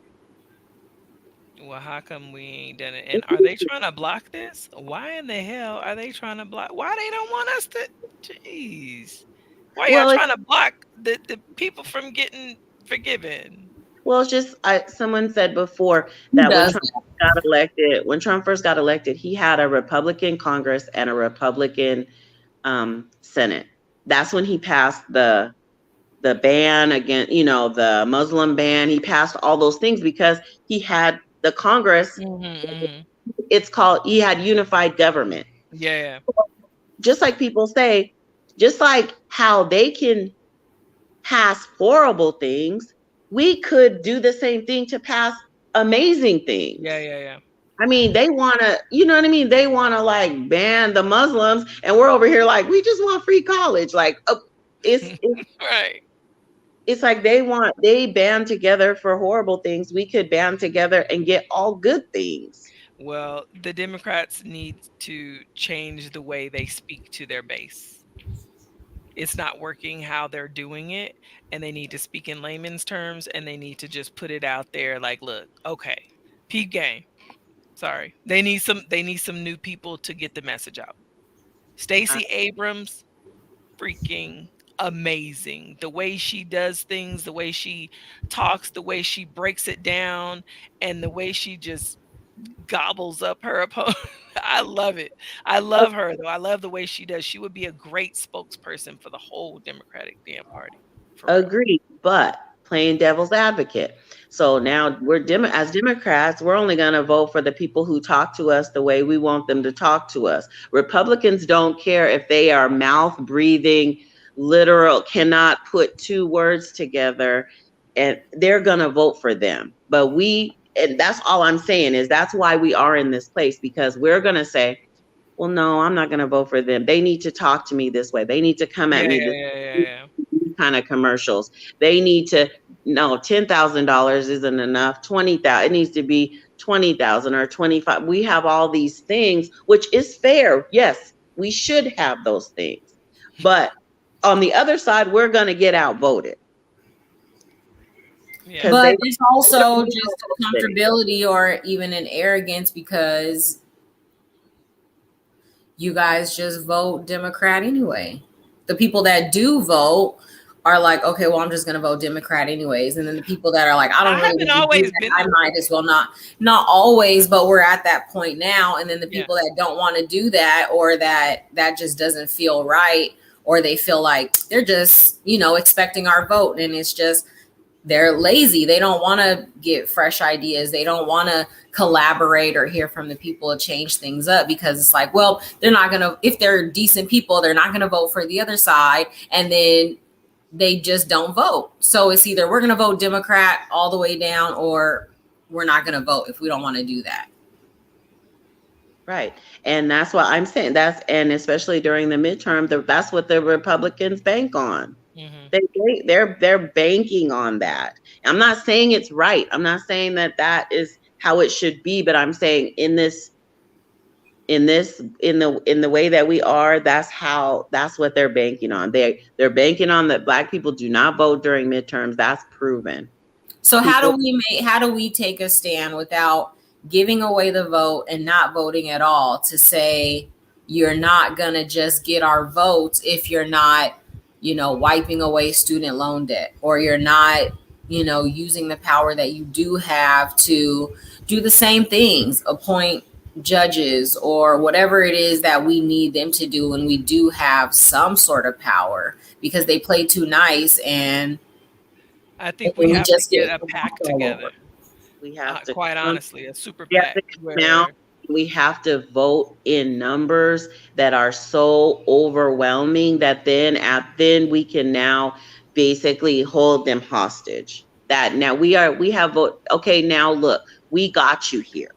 Well, how come we ain't done it? And are they trying to block this? Why in the hell are they trying to block? Why they don't want us to? Jeez, why y'all Well, trying to block the people from getting forgiven? well, it's just someone said before Who that does that? When Trump first got elected, he had a Republican Congress and a Republican Senate. That's when he passed the ban against, the Muslim ban. He passed all those things because he had the Congress. Hmm. It's called, he had unified government. Yeah, Just like people say, just like how they can pass horrible things, we could do the same thing to pass amazing yeah, things. yeah, yeah. I mean, they want to, you know what I mean? They want to like ban the Muslims, and we're over here like, we just want free college. Like, it's Right. it's like they band together for horrible things. We could band together and get all good things. Well, the Democrats need to change the way they speak to their base. It's not working how they're doing it, and they need to speak in layman's terms, and they need to just put it out there like, look, okay, peep game. Sorry. They need some new people to get the message out. I Stacey Abrams, freaking amazing. The way she does things, the way she talks, the way she breaks it down, and the way she just gobbles up her opponent. I love it. I love her though. I love the way she does. She would be a great spokesperson for the whole Democratic damn party. For real. agree, but playing devil's advocate. So now as Democrats, we're only going to vote for the people who talk to us the way we want them to talk to us. Republicans don't care if they are mouth breathing, literal, cannot put two words together. and they're going to vote for them. But and that's all I'm saying is that's why we are in this place, because we're going to say, well, no, I'm not going to vote for them. They need to talk to me this way. They need to come at Yeah, me yeah, this yeah, yeah, yeah. kind of commercials. They need to, no, $10,000 isn't enough. 20,000, it needs to be 20,000 or 25. We have all these things, which is fair. Yes, we should have those things. But on the other side, we're going to get outvoted Yeah. because But they it's don't also need just those a things. comfortability or even an arrogance because you guys just vote Democrat anyway. The people that do vote are like, okay, well, I'm just going to vote Democrat anyways. And then the people that are like, I don't I really haven't want to do always that, been I that might way. as well not. Not always, but we're at that point now. And then the Yeah. people that don't want to do that, or that just doesn't feel right, or they feel like they're just, expecting our vote. And it's just, they're lazy. They don't want to get fresh ideas. They don't want to collaborate or hear from the people to change things up, because it's like, well, they're not going to, if they're decent people, they're not going to vote for the other side. And then they just don't vote. So it's either we're going to vote Democrat all the way down, or we're not going to vote if we don't want to do that. Right. And that's what I'm saying. And especially during the midterm, that's what the Republicans bank on. Hmm. They're banking on that. I'm not saying it's right. I'm not saying that that is how it should be, but I'm saying in the way that we are, that's what they're banking on. They're banking on that Black people do not vote during midterms. That's proven. So People, how do we take a stand without giving away the vote and not voting at all, to say you're not going to just get our votes if you're not, wiping away student loan debt, or you're not, using the power that you do have to do the same things, appoint judges or whatever it is that we need them to do when we do have some sort of power, because they play too nice, I and think we we have to just get get a pack all together. over. we have to Quite come honestly, a super We have PAC to come out. where We have to vote in numbers that are so overwhelming that then we can now basically hold them hostage. That now we have vote. Okay, now look, we got you here.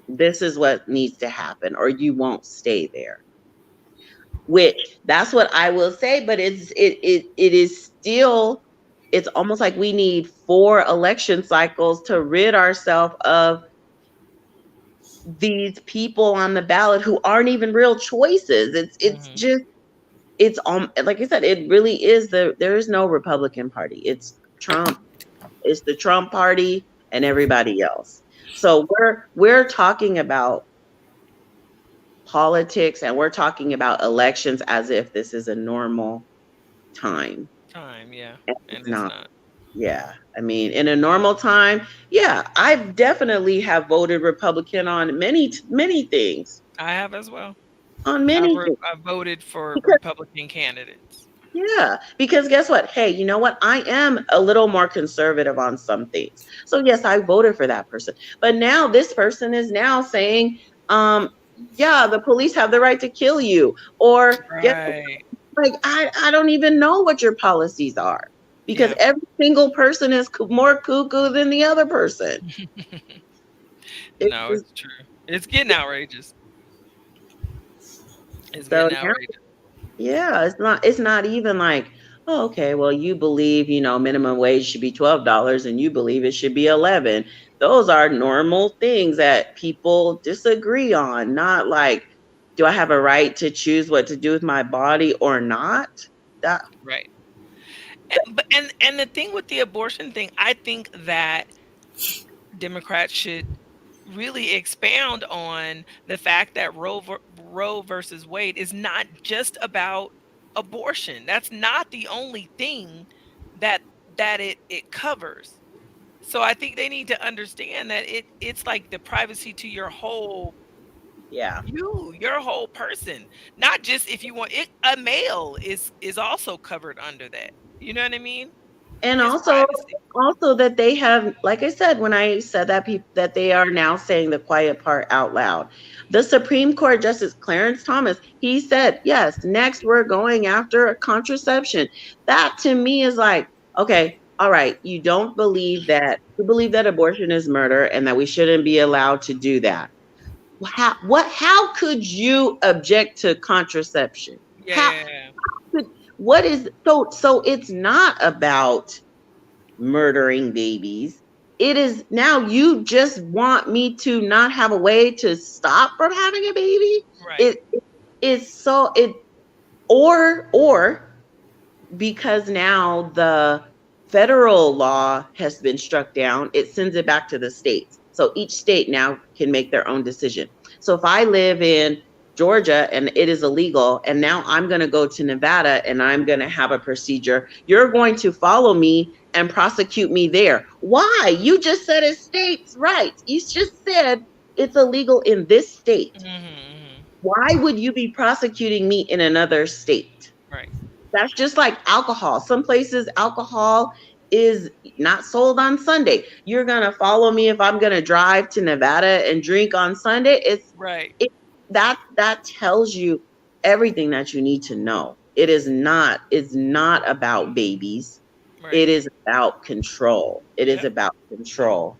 This is what needs to happen, or you won't stay there. Which that's what I will say, but it is still, it's almost like we need 4 election cycles to rid ourselves of these people on the ballot who aren't even real choices. It's Mhm. just it's like I said, it really is there is no Republican Party. It's Trump. It's the Trump party and everybody else. So we're talking about politics and we're talking about elections as if this is a normal time. Time, yeah, And and it's it's not. not. Yeah. I mean, in a normal time, yeah, I definitely have voted Republican on many things. I have as well. On many things. I voted for Because Republican candidates. Yeah, because guess what? Hey, you know what? I am a little more conservative on some things. So yes, I voted for that person. But now this person is now saying, yeah, the police have the right to kill you. Or get Right. like I don't even know what your policies are because Yeah. every single person is more cuckoo than the other person. It's No, just it's true. It's getting outrageous. It's so getting now. outrageous. Yeah, it's not even like, oh, okay, well, you believe, minimum wage should be $12 and you believe it should be 11. Those are normal things that people disagree on, not like, do I have a right to choose what to do with my body or not? That Right. And the thing with the abortion thing, I think that Democrats should really expound on the fact that Roe versus Wade is not just about abortion. That's not the only thing that it covers. So I think they need to understand that it's like the privacy to your whole yeah. your whole person. Not just if you want it, a male is also covered under that. You know what I mean? And His also, privacy. also that they have, like I said, when I said that people that they are now saying the quiet part out loud. The Supreme Court Justice Clarence Thomas, he said, yes, next we're going after contraception. That to me is like, okay, all right, you believe that abortion is murder and that we shouldn't be allowed to do that. How could you object to contraception? How Yeah. could what is so it's not about murdering babies. It is now you just want me to not have a way to stop from having a baby. Right. It is so it or because now the federal law has been struck down, it sends it back to the states. So each state now can make their own decision. So if I live in Georgia and it is illegal, and now I'm going to go to Nevada and I'm going to have a procedure, you're going to follow me and prosecute me there. Why? You just said it's states' rights. You just said it's illegal in this state. Hmm. Why would you be prosecuting me in another state? Right. That's just like alcohol. Some places alcohol is not sold on Sunday. You're gonna follow me if I'm gonna drive to Nevada and drink on Sunday. Right. It that tells you everything that you need to know. It's not about babies. Right. It is about control. It is Yep. about control.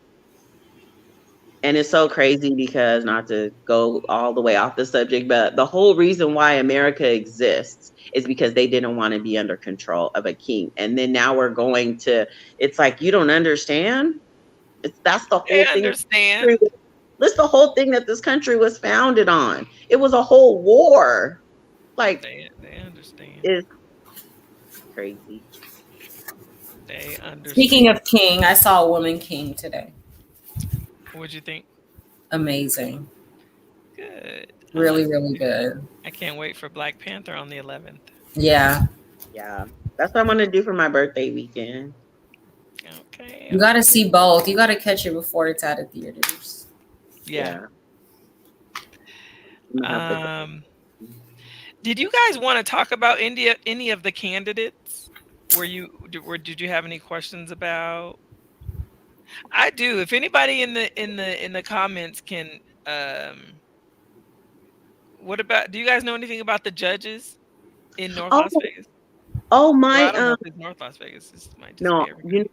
And it's so crazy because not to go all the way off the subject, but the whole reason why America exists is because they didn't want to be under control of a king. And then now we're going to, it's like, you don't understand. That's the They whole thing. understand. That's the whole thing that this country was founded on. It was a whole war. Like, They understand. it's crazy. They Speaking understand. of king, I saw a woman king today. What'd you think? Amazing. Good. I Really, like it really too. good. I can't wait for Black Panther on the 11th. Yeah. Yeah. That's what I'm going to do for my birthday weekend. Okay. You got to see both. You got to catch it before it's out of theaters. Yeah. Yeah. I'm gonna have to Um, did you guys want to talk about India, any of the candidates? Were did you have any questions about? I do. If anybody in the comments can, what about? Do you guys know anything about the judges in North Oh, Las Vegas? oh Well, my I don't know if it's North Las Vegas. This might just no, be everybody.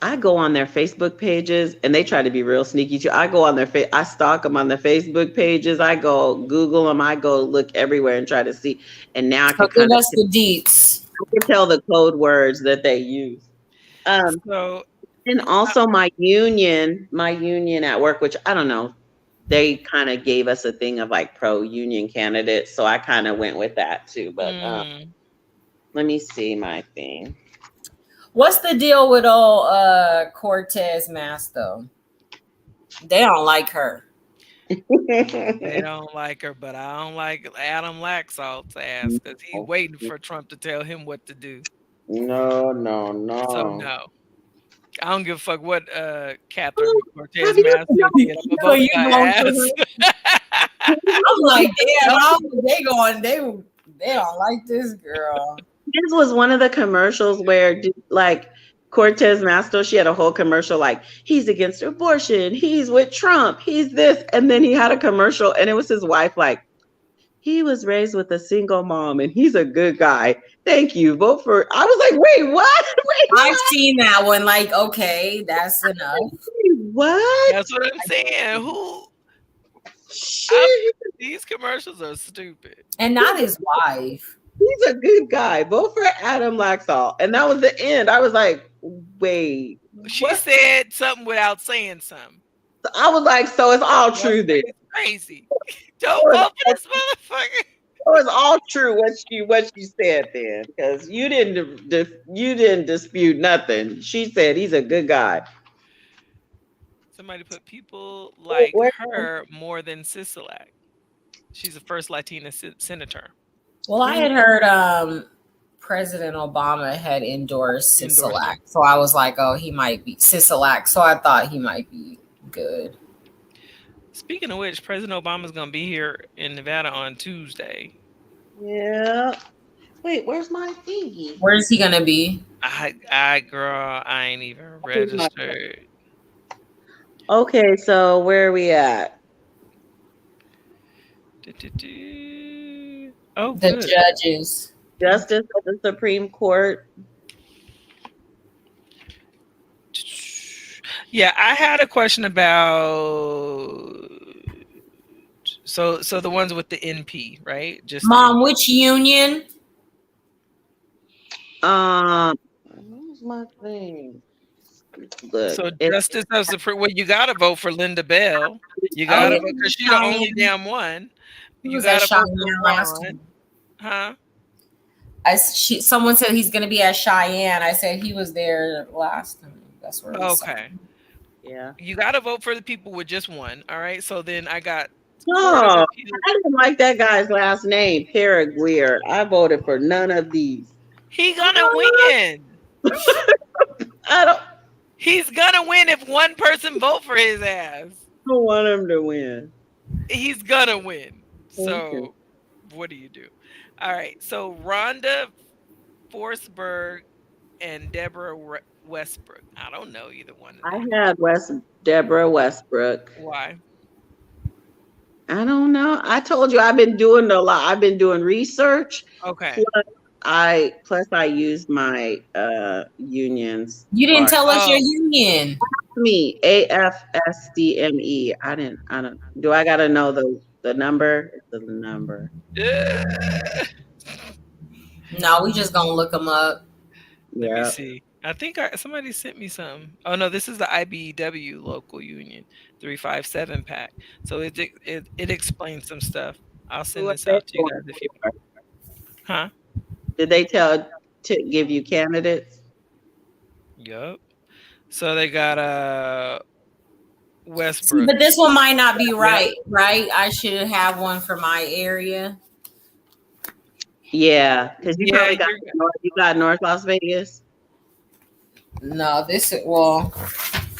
I go on their Facebook pages and they try to be real sneaky too. I go on their I stalk them on the Facebook pages. I go Google them. I go look everywhere and try to see. And now I So can give kind of us the deets. tell the code words that they use. Um, So, and also my union at work, which I don't know, they kind of gave us a thing of like pro union candidates, so I kind of went with that too. But mm, let me see my thing. What's the deal with old Cortez Masto? They don't like her. they don't like her, but I don't like Adam Laxalt's ass because he's waiting for Trump to tell him what to do. No, no, So no. no, I don't give a fuck what Catherine Have Cortez you Masto did. I'm gonna So vote you her going for ass. her? I'm like, damn, Nope. they don't like this girl. This was one of the commercials where, like, Cortez Masto, she had a whole commercial like, he's against abortion, he's with Trump, he's this. And then he had a commercial and it was his wife, like, he was raised with a single mom and he's a good guy. Thank you. Vote for. I was like, wait, what? Wait, I've what? seen that one. Like, okay, that's enough. Wait, what? That's what I'm saying. Who? I'm, Shit. these commercials are stupid. And not his wife. He's a good guy. Vote for Adam Laxalt. And that was the end. I was like, wait, She what? said something without saying something. I was like, so it's all That's true then. crazy. Don't vote for this motherfucker. It was all true what she said then, because you didn't dispute nothing. She said he's a good guy. Somebody put people like Where, her more than Sisolak. She's the first Latina senator. Well, I had heard President Obama had endorsed Endorsed Sisolak. her. So I was like, oh, he might be Sisolak. So I thought he might be good. Speaking of which, President Obama's gonna be here in Nevada on Tuesday. yeah. Wait, where's my thingy? Where is he gonna be? Girl, I ain't even registered. Okay, so where are we at? Oh, The good. judges. Justice of the Supreme Court. Yeah, I had a question about so the ones with the NP, right? Just the Mom, NP. which union? Where's my thing? Look, So it's Justice of Supreme. Well, you gotta vote for Linda Bell. You Oh gotta yeah, vote because she the only Cheyenne. damn one. He You was at gotta vote for Cheyenne last Ron, time. huh? Someone said he's going to be at Cheyenne. I said he was there last time. That's where we saw Okay. him. yeah. You gotta vote for the people with just one. All right. So then I got Court of No, Appeal. I didn't like that guy's last name, Paraguay. I voted for none of these. He gonna win. I He's gonna win if one person vote for his ass. don't want him to win. He's gonna win. Okay. So what do you do? All right. So Rhonda Forsberg and Deborah Westbrook. I don't know either one of I them. had Deborah Westbrook. Why? I don't know. I told you I've been doing a lot. I've been doing research. Okay. Plus I used my unions You didn't card. tell us your Oh, union. Me, AFSDME. I don't do I gotta know the number? It's the number. No, we just going to look them up. let me Yeah. see. I think somebody sent me some. Oh no, this is the IBEW local union 357 pack. So it explains some stuff. I'll Who send are this they out to you going guys if you for? huh? Did they tell to give you candidates? Yup. So they got See, Westbrook. but this one might not be Yep. right? I should have one for my area. Yeah, because you Yeah, probably got you got North Las Vegas. No, well,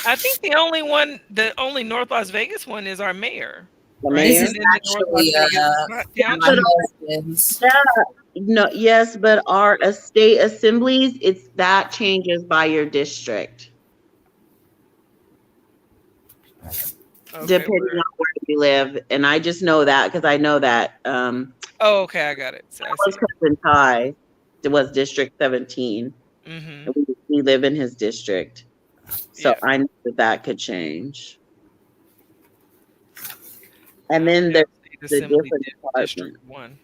I think the only North Las Vegas one is our mayor, The right? this mayor. And is then the North Las actually Vegas my But township. husband's. no, yes, but our state assemblies, it's that changes by your district. Okay, Depending where? on where you live. And I just know that because I know that Oh, okay, I got it. So I was see. cousin Ty was District 17. Mm-hmm. And we live in his district. So Yeah. I know that could change. And then Yeah. there's State the Assembly different District departments. 1.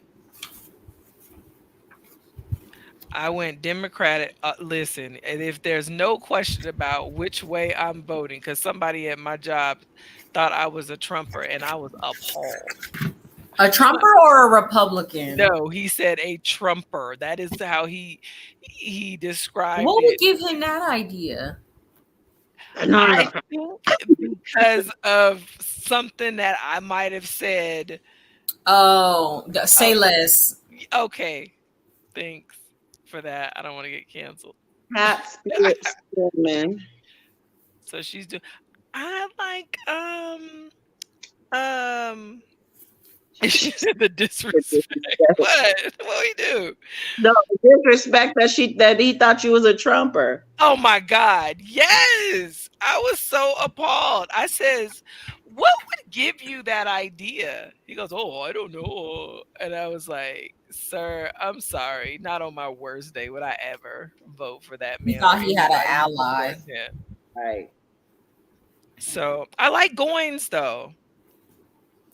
I went Democratic. Listen, and if there's no question about which way I'm voting, because somebody at my job thought I was a Trumper, and I was appalled. A Trumper or a Republican? No, he said a Trumper. That is how he described What would it. give him that idea? I think because of something that I might have said. Oh, say Oh, less. okay, thanks for that. I don't want to get canceled. Pat Stillman. So she's doing. I like um. She said the disrespect. What we do? No, disrespect that he thought you was a Trumper. Oh my God. Yes. I was so appalled. I says, what would give you that idea? He goes, oh, I don't know. And I was like, sir, I'm sorry. Not on my worst day would I ever vote for that He man or thought he had an anybody who ally. supports him. Right. So I like Goins though.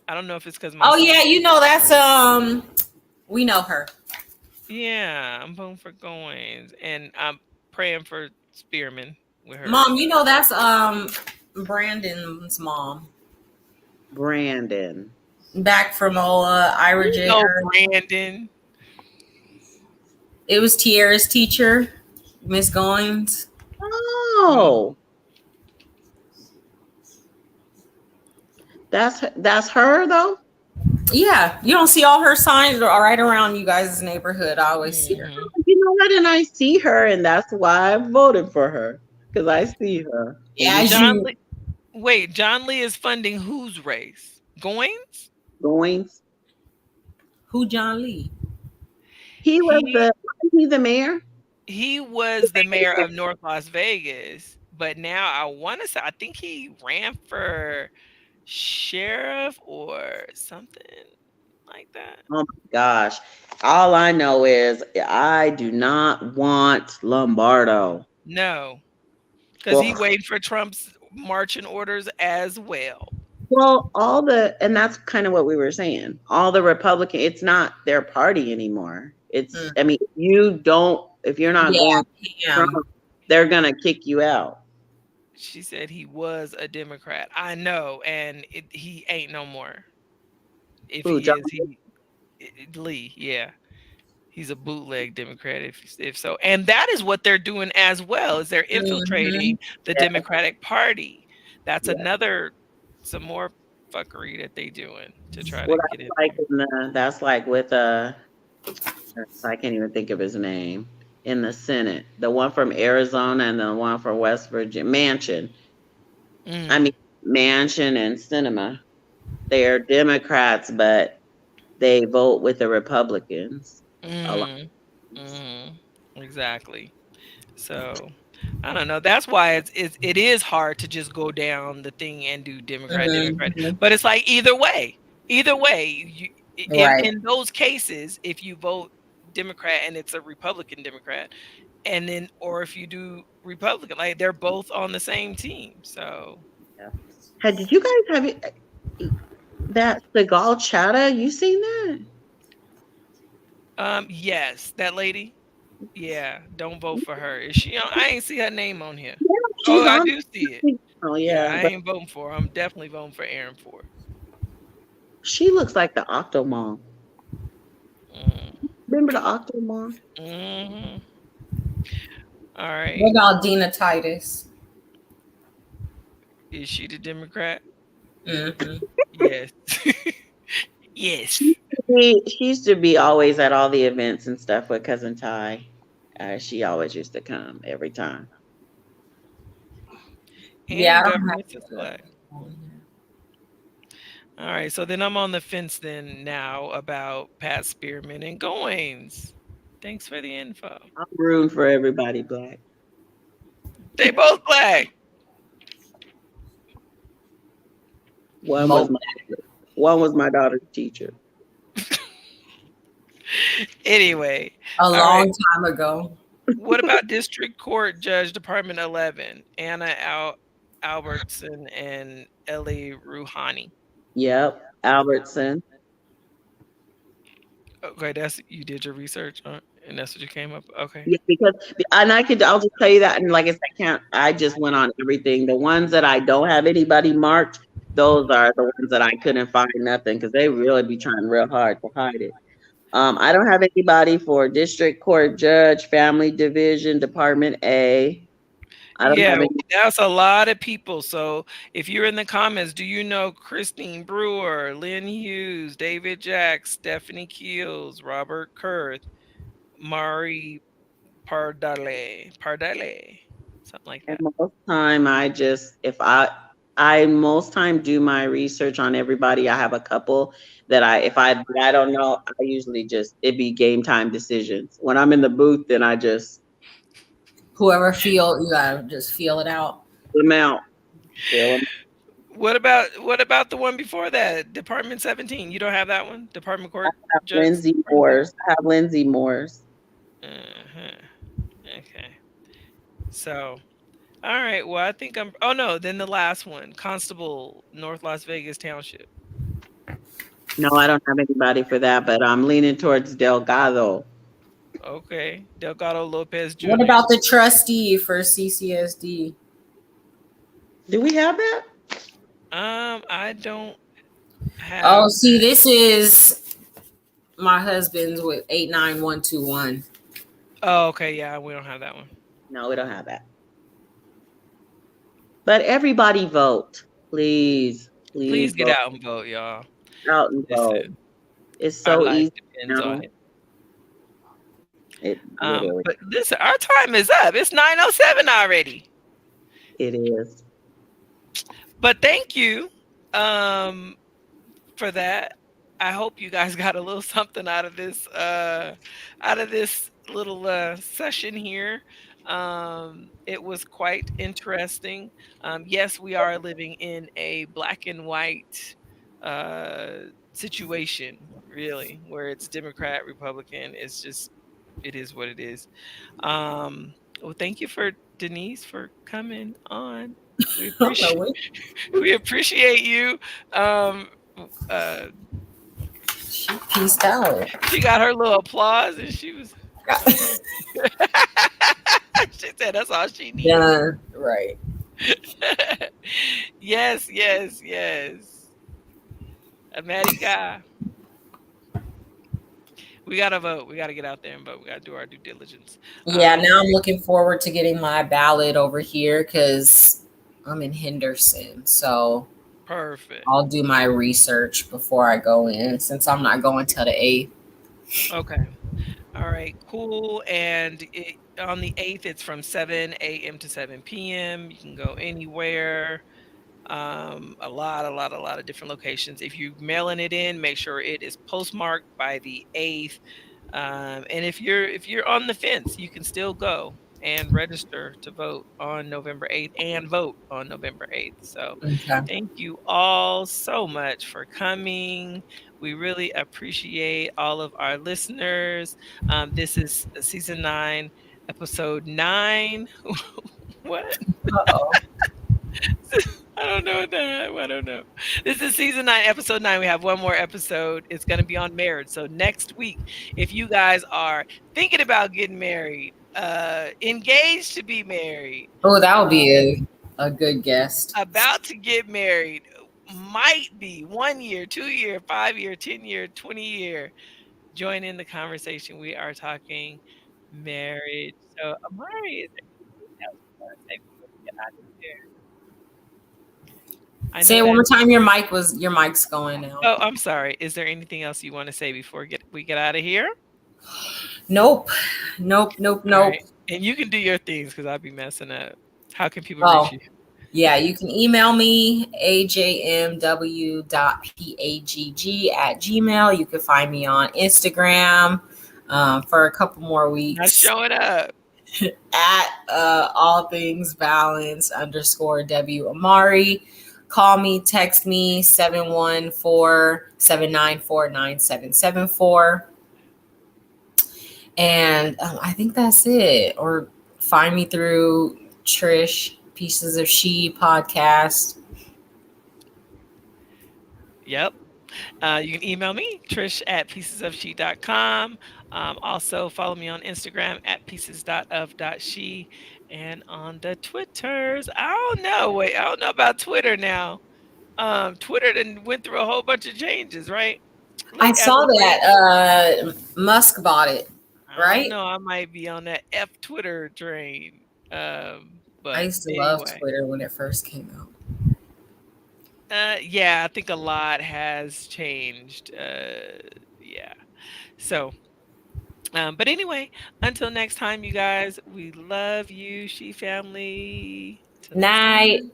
I don't know if it's because my Oh son. yeah, that's we know her. Yeah, I'm voting for Goins. And I'm praying for Spearman with her. Mom, that's Brandon's mom. Brandon. Back from Ira J. No, Brandon. It was Tierra's teacher, Miss Goins. Oh. That's her though? Yeah, you don't see all her signs right around you guys' neighborhood. I always see her. You know what? And I see her, and that's why I voted for her. Because I see her. Yeah, John Lee is funding whose race? Goins? Goins. Who John Lee? Wasn't he the mayor? he was the mayor of North Las Vegas, but now I want to say I think he ran for sheriff or something like that. Oh my gosh. All I know is I do not want Lombardo. No, because he Ugh. waiting for Trump's marching orders as well. Well, and that's kind of what we were saying. All the Republican, it's not their party anymore. Mm. I mean, if you're not Yeah, going for Pam. Trump, they're gonna kick you out. She said he was a Democrat. I know, and he ain't no more. If Who, he John? is, Lee, yeah. He's a bootleg Democrat, if so, and that is what they're doing as well. Is they're Hmm. infiltrating the Yeah, Democratic Party. That's yeah. another some more fuckery that they doing to try Well, to get in there. that's like with I can't even think of his name in the Senate. The one from Arizona and the one from West Virginia, Manchin. I Mm, mean, Manchin and Cinema. They're Democrats, but they vote with the Republicans a lot. mm, mm, exactly. So I don't know. That's why it is hard to just go down the thing and do Democrat, Democrat. Hmm. But it's like either way, Right. in those cases, if you vote Democrat and it's a Republican Democrat, and then or if you do Republican, like they're both on the same team. So Yeah. Did you guys have that Segal Chata? You seen that? yes, that lady. Yeah, don't vote for her. Is she on? I ain't see her name on here. Yeah, she's Oh, I on. do see it. Oh Yeah, yeah, I but ain't voting for her. I'm definitely voting for Aaron Ford. she looks like the Octomom. Mm, Remember the Octomom? hmm All What right. about Dina Titus? Is she the Democrat? Hmm. Yes. Yes. She used to be always at all the events and stuff with cousin Ty. She always used to come every time. Yeah, And I don't government's have elect. to. All right. So then I'm on the fence then now about Pat Spearman and Goins. Thanks for the info. I'm rooting for everybody black. They both black. One was Both my one was my daughter's teacher. Anyway. a All right. long time ago. What about District Court Judge Department 11? Anna Albertson and Ellie Rouhani. Yep, Albertson. Okay, that's you did your research on, and that's what you came up. Okay. Yeah, because I'll just tell you that, and like I said, I just went on everything. The ones that I don't have anybody marked, those are the ones that I couldn't find nothing because they really be trying real hard to hide it. I don't have anybody for district court judge, family division, department A. I don't Yeah, have any. that's a lot of people. So if you're in the comments, do you know Christine Brewer, Lynn Hughes, David Jack, Stephanie Keels, Robert Kurth, Mari Pardale, something like And that? most time, I just if I most time do my research on everybody. I have a couple that I don't know. I usually just it be game time decisions. When I'm in the booth, then I just Whoever feel you gotta just feel it out. fill them out. Fill 'em. What about the one before that? Department 17. You don't have that one? Department Court Judge Lindsay Department Moores. I have Lindsay Moores. 17? Uh-huh. Okay. So, all right. Well, I think I'm. Oh no, then the last one, Constable, North Las Vegas Township. No, I don't have anybody for that, but I'm leaning towards Delgado. Okay, Delgado Lopez What Jr. about the trustee for CCSD? Do we have that? I don't Oh, have. see, this is my husband's with 89121. Oh, okay. Yeah, we don't have that one. No, we don't have that. But everybody vote, please, Please please get vote out and vote, y'all. out and vote. Listen, It's our so life easy depends on now. it. It literally But listen, our time is up. It's 9:07 already. it is. But thank you, um, for that. I hope you guys got a little something out of this little session here. It was quite interesting. Yes, we are living in a black and white uh, situation, really, where it's Democrat, Republican. It's just it is what it is. Well, thank you for Denise for coming on. We appreciate No, we appreciate you. Um, uh, she peaced out. she got her little applause, and she was okay. She said that's all she needed. Done. Right. Yes, yes, yes. A Maddie guy. We gotta vote. We gotta get out there and vote. We gotta do our due diligence. Yeah, now I'm Very looking forward to getting my ballot over here because I'm in Henderson. So perfect. I'll do my research before I go in since I'm not going till the 8th. Okay. All right. Cool. And on the 8th, it's from 7 a.m. to 7 p.m. You can go anywhere. A lot of different locations. If you mailing it in, make sure it is postmarked by the 8th. And if you're on the fence, you can still go and register to vote on November 8th and vote on November 8th. So Okay. thank you all so much for coming. We really appreciate all of our listeners. This is season 9, episode 9. What? Uh-oh. I don't know what that. I don't know. This is season 9, episode 9. We have one more episode. It's going to be on marriage. So next week, if you guys are thinking about getting married, engaged to be married, Oh, that would uh, be a good guest. about to get married, might be 1 year, 2 year, 5 year, 10 year, 20 year, join in the conversation. We are talking marriage. So, Amari, is there anything else you want to say before we get out of here? I Say know it one that. more time. Your mic's going out. Oh, I'm sorry. Is there anything else you want to say before we get out of here? Nope. Nope. Nope. All Nope. right. And you can do your things because I'll be messing up. How can people reach Oh, you? yeah. You can email me, ajmw.pagg@gmail. You can find me on Instagram for a couple more Not weeks showing up. at all things balance _W Amari. Call me, text me 714-794-9774. And I think that's it. Or find me through Trish Pieces of She podcast. Yep. You can email me, Trish at piecesofshe.com. Also, follow me on Instagram at pieces.of.she and on the Twitters. I don't know. Wait, I don't know about Twitter now. Twitter then went through a whole bunch of changes, right? I Look as saw of late. that Musk bought it, I don't right? know. I might be on that F Twitter train. I But used to love anyway, Twitter when it first came out. yeah, I think a lot has changed. Yeah. So, but anyway, until next time, you guys, we love you, She family. Till next Night. time.